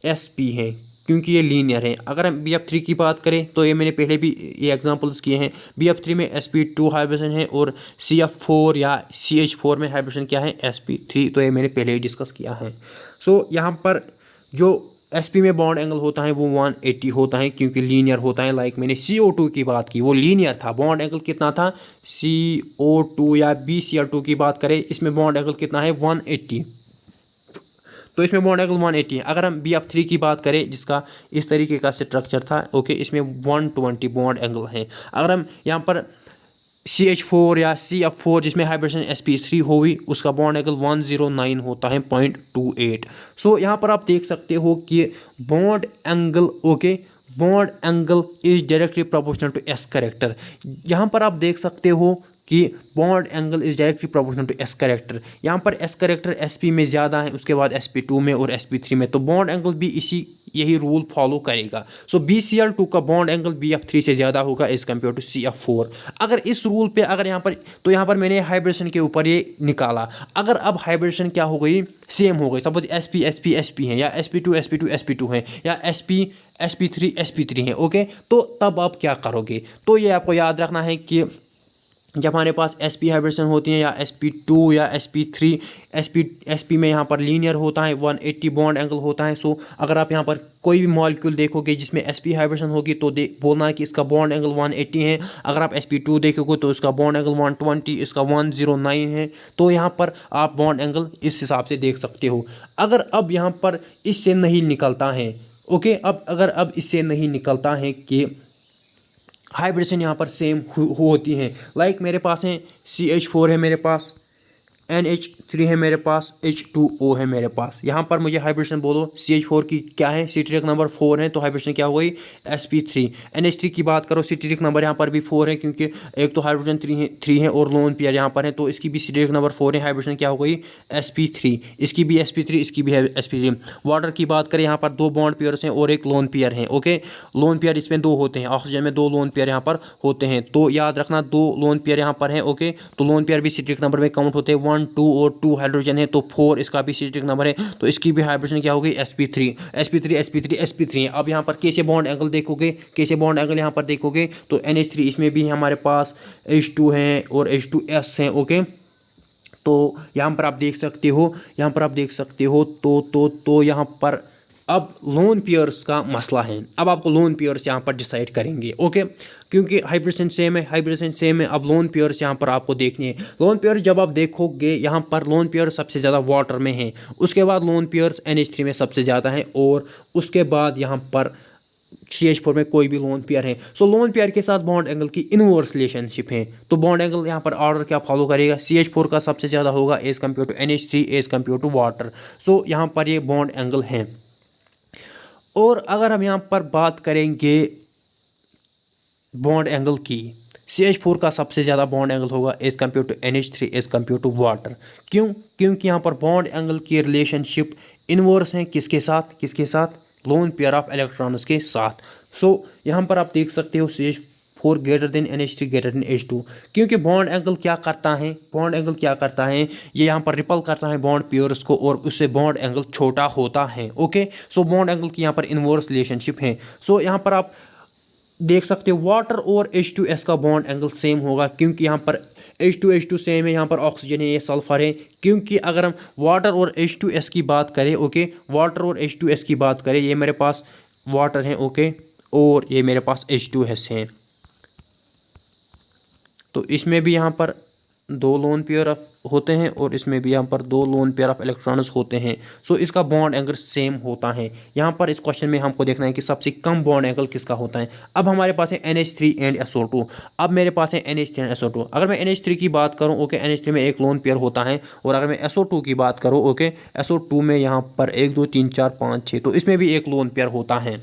sp है क्योंकि ये लीनियर है। अगर हम BF3 की बात करें तो ये मैंने पहले भी ये एग्जांपल्स किए हैं। BF3 में sp2 हाइब्रिडेशन है और CF4 या CH4 में हाइब्रिडेशन क्या है, sp3। तो ये मैंने पहले ही डिस्कस किया है। सो यहाँ पर जो sp में बॉन्ड एंगल होता है वो 180 होता है क्योंकि लीनियर होता है। लाइक मैंने CO2 की बात की, वो लीनियर था, बॉन्ड एंगल कितना था, CO2 या BCl2 की बात करें, इसमें बॉन्ड एंगल कितना है, 180। तो इसमें बॉन्ड एंगल 180 है। अगर हम BF3 की बात करें जिसका इस तरीके का स्ट्रक्चर था, ओके, इसमें 120 बॉन्ड एंगल है। अगर हम यहाँ पर CH4 या CF4 जिसमें हाइब्रिडेशन sp3 होगी, उसका बॉन्ड एंगल 109 होता है 0.28। सो यहाँ पर आप देख सकते हो कि bond angle, okay, bond angle is directly proportional to S character. यहाँ पर आप देख सकते हो कि bond angle is directly proportional to S character. यहाँ पर S कैरेक्टर sp में ज़्यादा है, उसके बाद sp2 में और sp3 में, तो बॉन्ड एंगल भी यही रूल फॉलो करेगा। सो BCl2 का बॉन्ड एंगल BF3 से ज़्यादा होगा एज कम्पेयर टू CF4। अगर इस रूल पे अगर यहाँ पर, तो यहाँ पर मैंने हाइब्रिडेशन के ऊपर ये निकाला। अगर अब हाइब्रिडेशन क्या हो गई, सेम हो गई, सपोज sp है या sp2 है या sp3 है, ओके, तो तब आप क्या करोगे। तो ये आपको याद रखना है कि जब हमारे पास sp हाइब्रिडेशन होती है या sp2 या sp3, sp में यहाँ पर लीनियर होता है, 180 बॉन्ड एंगल होता है। सो अगर आप यहाँ पर कोई भी मॉलिक्यूल देखोगे जिसमें sp हाइब्रिडेशन होगी तो बोलना है कि इसका बॉन्ड एंगल 180 है। अगर आप sp2 देखोगे तो इसका बॉन्ड एंगल 120, इसका 109 है। तो यहाँ पर आप बॉन्ड एंगल इस हिसाब से देख सकते हो। अगर अब यहाँ पर इससे नहीं निकलता है, ओके, अब इससे नहीं निकलता है कि हाइब्रिडेशन यहाँ पर सेम होती हैं। लाइक मेरे पास है CH4 है, मेरे पास NH3 है, मेरे पास H2O है मेरे पास। यहाँ पर मुझे हाइब्रिडेशन बोलो, CH4 की क्या है, सिट्रिक नंबर 4 है, तो हाइब्रिडेशन क्या हो गई, sp3। NH3 की बात करो, सिट्रिक नंबर यहाँ पर भी 4 है क्योंकि एक तो हाइब्रिडेशन 3 है और लोन पेयर यहाँ पर है, तो इसकी भी सिट्रिक नंबर 4 है, हाइब्रिडेशन क्या हो गई, sp3। इसकी भी sp3, इसकी भी है sp3। वाटर की बात करें, यहाँ पर दो बॉन्ड पेयर्स हैं और एक लोन पेयर है, ओके, लोन पेयर इसमें दो होते हैं, ऑक्सीजन में दो लोन पेयर यहाँ पर होते हैं। तो याद रखना दो लोन पेयर यहाँ पर है, ओके, तो लोन पेयर भी सिट्रिक नंबर में काउंट होते हैं। 1 2 और 2 हाइड्रोजन है तो 4 इसका भी सिट्रिक नंबर है, तो इसकी भी हाइब्रिडेशन क्या होगी, sp3 अब यहाँ पर कैसे बॉन्ड एंगल देखोगे, कैसे बॉन्ड एंगल यहाँ पर देखोगे, तो NH3 इसमें भी हमारे पास H2 है और H2S है, ओके, तो यहाँ पर आप देख सकते हो, तो यहाँ पर अब लोन पेयर्स का मसला है। अब आपको लोन पेयर्स यहाँ पर डिसाइड करेंगे, ओके, क्योंकि हाइब्रिडेशन सेम है। अब लोन पेयर्स यहाँ पर आपको देखनी है। लोन पेयर जब आप देखोगे, यहाँ पर लोन पेयर सबसे ज़्यादा वाटर में है, उसके बाद लोन पेयर्स NH3 में सबसे ज़्यादा है और उसके बाद यहाँ पर CH4 में कोई भी लोन पेयर है। सो लोन पेयर के साथ बॉन्ड एंगल की इनवर्स रिलेशनशिप है। तो बॉन्ड एंगल यहाँ पर ऑर्डर क्या फॉलो करेगा, CH4 का सबसे ज़्यादा होगा as compare to NH3 as compare to water. So यहाँ पर ये बॉन्ड एंगल है। और अगर हम यहाँ पर बात करेंगे बॉन्ड एंगल की, CH4 का सबसे ज़्यादा बॉन्ड एंगल होगा as compare to NH3 as compare to water. क्यों? क्योंकि यहाँ पर बॉन्ड एंगल की रिलेशनशिप इनवर्स है किसके साथ, किसके साथ, लोन पेयर ऑफ इलेक्ट्रॉन्स के साथ। सो यहाँ पर आप देख सकते हो CH4 greater than NH3 greater than H2। क्योंकि बॉन्ड एंगल क्या करता है, बॉन्ड एंगल क्या करता है, ये यहाँ पर रिपल करता है बॉन्ड पेयर्स को और उससे बॉन्ड एंगल छोटा होता है। ओके, सो बॉन्ड एंगल की यहाँ पर इनवर्स रिलेशनशिप है। सो यहाँ पर आप देख सकते हो वाटर और H2S का बॉन्ड एंगल सेम होगा, क्योंकि यहाँ पर H2H2 सेम है, यहाँ पर ऑक्सीजन है, ये सल्फर है। क्योंकि अगर हम वाटर और H2S की बात करें, ओके, वाटर और H2S की बात करें, ये मेरे पास वाटर है, ओके, और ये मेरे पास H2S है। तो इसमें भी यहाँ पर दो लोन पेयर होते हैं और इसमें भी यहाँ पर दो लोन पेयर ऑफ इलेक्ट्रॉन्स होते हैं। सो इसका बॉन्ड एंगल सेम होता है। यहाँ पर इस क्वेश्चन में हमको देखना है कि सबसे कम बॉन्ड एंगल किसका होता है। अब हमारे पास है NH3 एंड SO2। अब मेरे पास है NH3 एंड SO2। अगर मैं NH3 की बात करूँ, ओके, NH3 में एक लोन पेयर होता है। और अगर मैं SO2 की बात करूँ, ओके, SO2 में यहाँ पर 1 2 3 4 5 6, तो इसमें भी एक लोन पेयर होता है।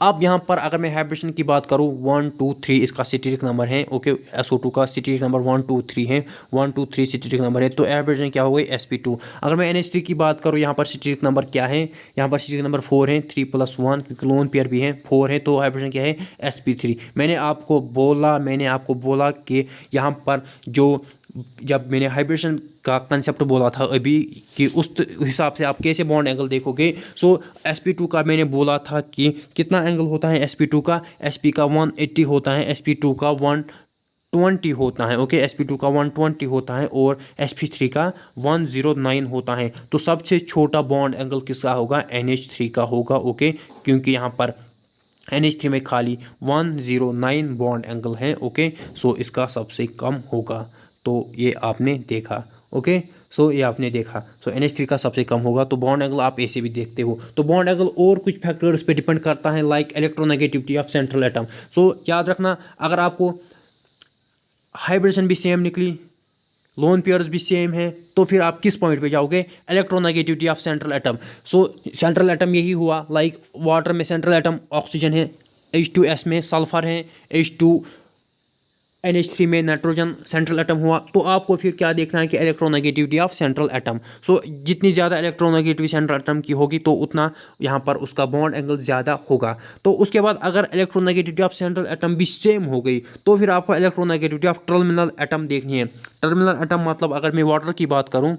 अब यहाँ पर अगर मैं हाइब्रिडेशन की बात करूँ, 1 2 3 इसका सिटेरिक नंबर है, ओके, SO2 का सिटेरिक नंबर 1 2 3 है, 1 2 3 सिटेरिक नंबर है, तो हाइब्रिडेशन क्या हो गई, sp2। अगर मैं NH3 की बात करूँ, यहाँ पर सिटेरिक नंबर क्या है, यहाँ पर सिटेरिक नंबर 4 है, 3 + 1, क्योंकि लोन पेयर भी है, 4 है, तो हाइब्रिडेशन क्या है, sp3। मैंने आपको बोला कि यहाँ पर जब मैंने हाइब्रिडेशन का कंसेप्ट बोला था अभी कि उस हिसाब से आप कैसे बॉन्ड एंगल देखोगे। सो sp2 का मैंने बोला था कि कितना एंगल होता है sp2 का, sp का 180 होता है, sp2 का 120 होता है, ओके, sp2 का 120 होता है और sp3 का 109 होता है। तो सबसे छोटा बॉन्ड एंगल किसका होगा, NH3 का होगा, ओके, क्योंकि यहाँ पर NH3 में खाली 109 बॉन्ड एंगल है, ओके। सो इसका सबसे कम होगा। तो ये आपने देखा, ओके, सो ये आपने देखा। सो NH3 का सबसे कम होगा। तो बॉन्ड एंगल आप ऐसे भी देखते हो। तो बॉन्ड एंगल और कुछ फैक्टर्स पे डिपेंड करता है, like electronegativity of central atom. So याद रखना, अगर आपको हाइब्रिडेशन भी सेम निकली, लोन पेयर्स भी सेम है, तो फिर आप किस पॉइंट पे जाओगे, electronegativity of central atom. So central atom यही हुआ, लाइक वाटर में सेंट्रल एटम ऑक्सीजन है, H2S में सल्फर है, NH3 में नाइट्रोजन सेंट्रल एटम हुआ। तो आपको फिर क्या देखना है कि इलेक्ट्रोनेगेटिविटी ऑफ सेंट्रल एटम। सो जितनी ज़्यादा इलेक्ट्रोनेगेटिविटी सेंट्रल एटम की होगी तो उतना यहाँ पर उसका बॉन्ड एंगल ज़्यादा होगा। तो उसके बाद अगर इलेक्ट्रोनेगेटिविटी ऑफ सेंट्रल एटम भी सेम हो गई तो फिर आपको इलेक्ट्रोनेगेटिविटी ऑफ टर्मिनल एटम देखनी है। टर्मिनल एटम मतलब अगर मैं वाटर की बात करूँ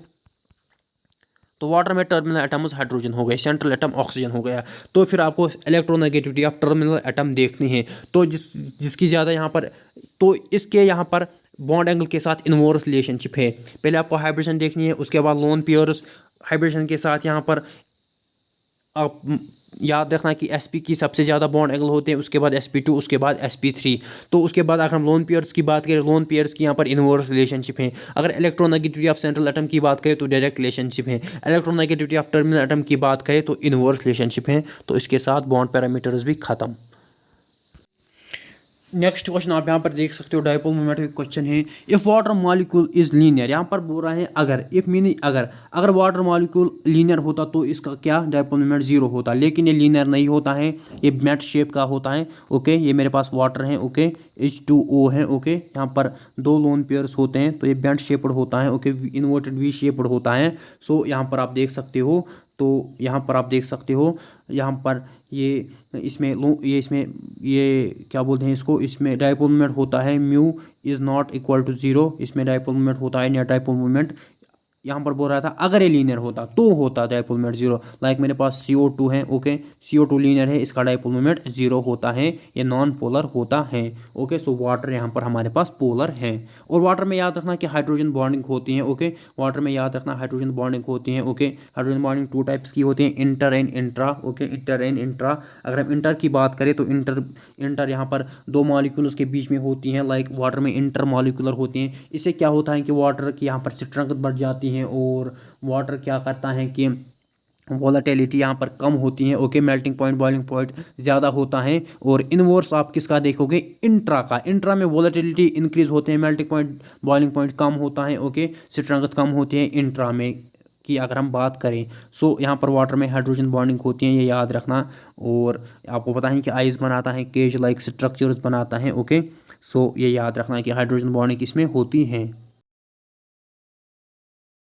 तो वाटर में टर्मिनल एटम्स हाइड्रोजन हो गए, सेंट्रल एटम ऑक्सीजन हो गया। तो फिर आपको इलेक्ट्रोनेगेटिविटी ऑफ टर्मिनल एटम देखनी है। तो जिसकी ज़्यादा यहाँ पर, तो इसके यहाँ पर बॉन्ड एंगल के साथ इनवर्स रिलेशनशिप है। पहले आपको हाइब्रिडेशन देखनी है, उसके बाद लोन पेयर्स। हाइब्रिडेशन के साथ यहाँ पर आप याद रखना कि sp की सबसे ज़्यादा बॉन्ड एंगल होते हैं, उसके बाद sp2, उसके बाद sp3। तो उसके बाद अगर हम लोन पेयर्स की बात करें, लोन पेयर्स की यहाँ पर इनवर्स रिलेशनशिप है। अगर इलेक्ट्रोनेगेटिविटी ऑफ सेंट्रल एटम की बात करें तो डायरेक्ट रिलेशनशिप है। इलेक्ट्रोनेगेटिविटी ऑफ टर्मिनल एटम की बात करें तो इनवर्स रिलेशनशिप है। तो इसके साथ बॉन्ड पैरामीटर्स भी खत्म। नेक्स्ट क्वेश्चन आप यहाँ पर देख सकते हो, डायपोल मोमेंट का क्वेश्चन है। If water molecule is linear, यहाँ पर बोल रहा है अगर, इफ मीनिंग अगर वाटर मॉलिक्यूल लीनियर होता तो इसका क्या डायपोल मोमेंट 0 होता। लेकिन ये लीनियर नहीं होता है, ये बेंट शेप का होता है, ओके। ये मेरे पास वाटर है, ओके, H2O है, ओके। यहाँ पर दो लोन पेयर्स होते हैं तो ये बेंट शेप्ड होता है, ओके, इन्वर्टेड V शेप्ड होता है। सो यहाँ पर आप देख सकते हो, तो यहाँ पर आप देख सकते हो, यहाँ पर ये इसमें ये क्या बोलते हैं इसको, इसमें डायपोल मोमेंट होता है mu is not equal to 0। इसमें डायपोल मोमेंट होता है, नेट डायपोल मोमेंट। यहाँ पर बोल रहा था अगर ये लीनियर होता तो होता डायपोल मोमेंट 0। लाइक मेरे पास CO2 है, ओके, CO2 लीनियर है, इसका डायपोल मोमेंट 0 होता है, ये नॉन पोलर होता है, ओके। सो वाटर यहाँ पर हमारे पास पोलर है। और वाटर में याद रखना कि हाइड्रोजन बॉन्डिंग होती है, ओके। वाटर में याद रखना हाइड्रोजन बॉन्डिंग होती है, ओके। हाइड्रोजन बॉन्डिंग 2 टाइप्स की होती है, inter and intra, okay, inter and intra. अगर हम इंटर की बात करें तो इंटर यहाँ पर दो मॉलिक्यूल्स के बीच में होती हैं, लाइक वाटर में इंटर मॉलिक्यूलर होती हैं। इससे क्या होता है कि वाटर की यहाँ पर स्ट्रेंथ बढ़ जाती है और वाटर क्या करता है कि वॉलेटिलिटी यहाँ पर कम होती है। Okay, melting point boiling point ज़्यादा होता है। और इनवर्स आप किसका देखोगे, इंट्रा का। इंट्रा में वॉलेटिलिटी इंक्रीज होते हैं, मेल्टिंग पॉइंट बॉइलिंग पॉइंट कम होता है। ओके, स्ट्रेंथ कम होती है इंट्रा में की अगर हम बात करें। सो यहाँ पर वाटर में हाइड्रोजन बॉन्डिंग होती है, ये याद रखना। और आपको पता है कि आइस बनाता है, केज लाइक स्ट्रक्चर्स बनाता है। ओके, सो ये याद रखना कि हाइड्रोजन बॉन्डिंग इसमें होती हैं।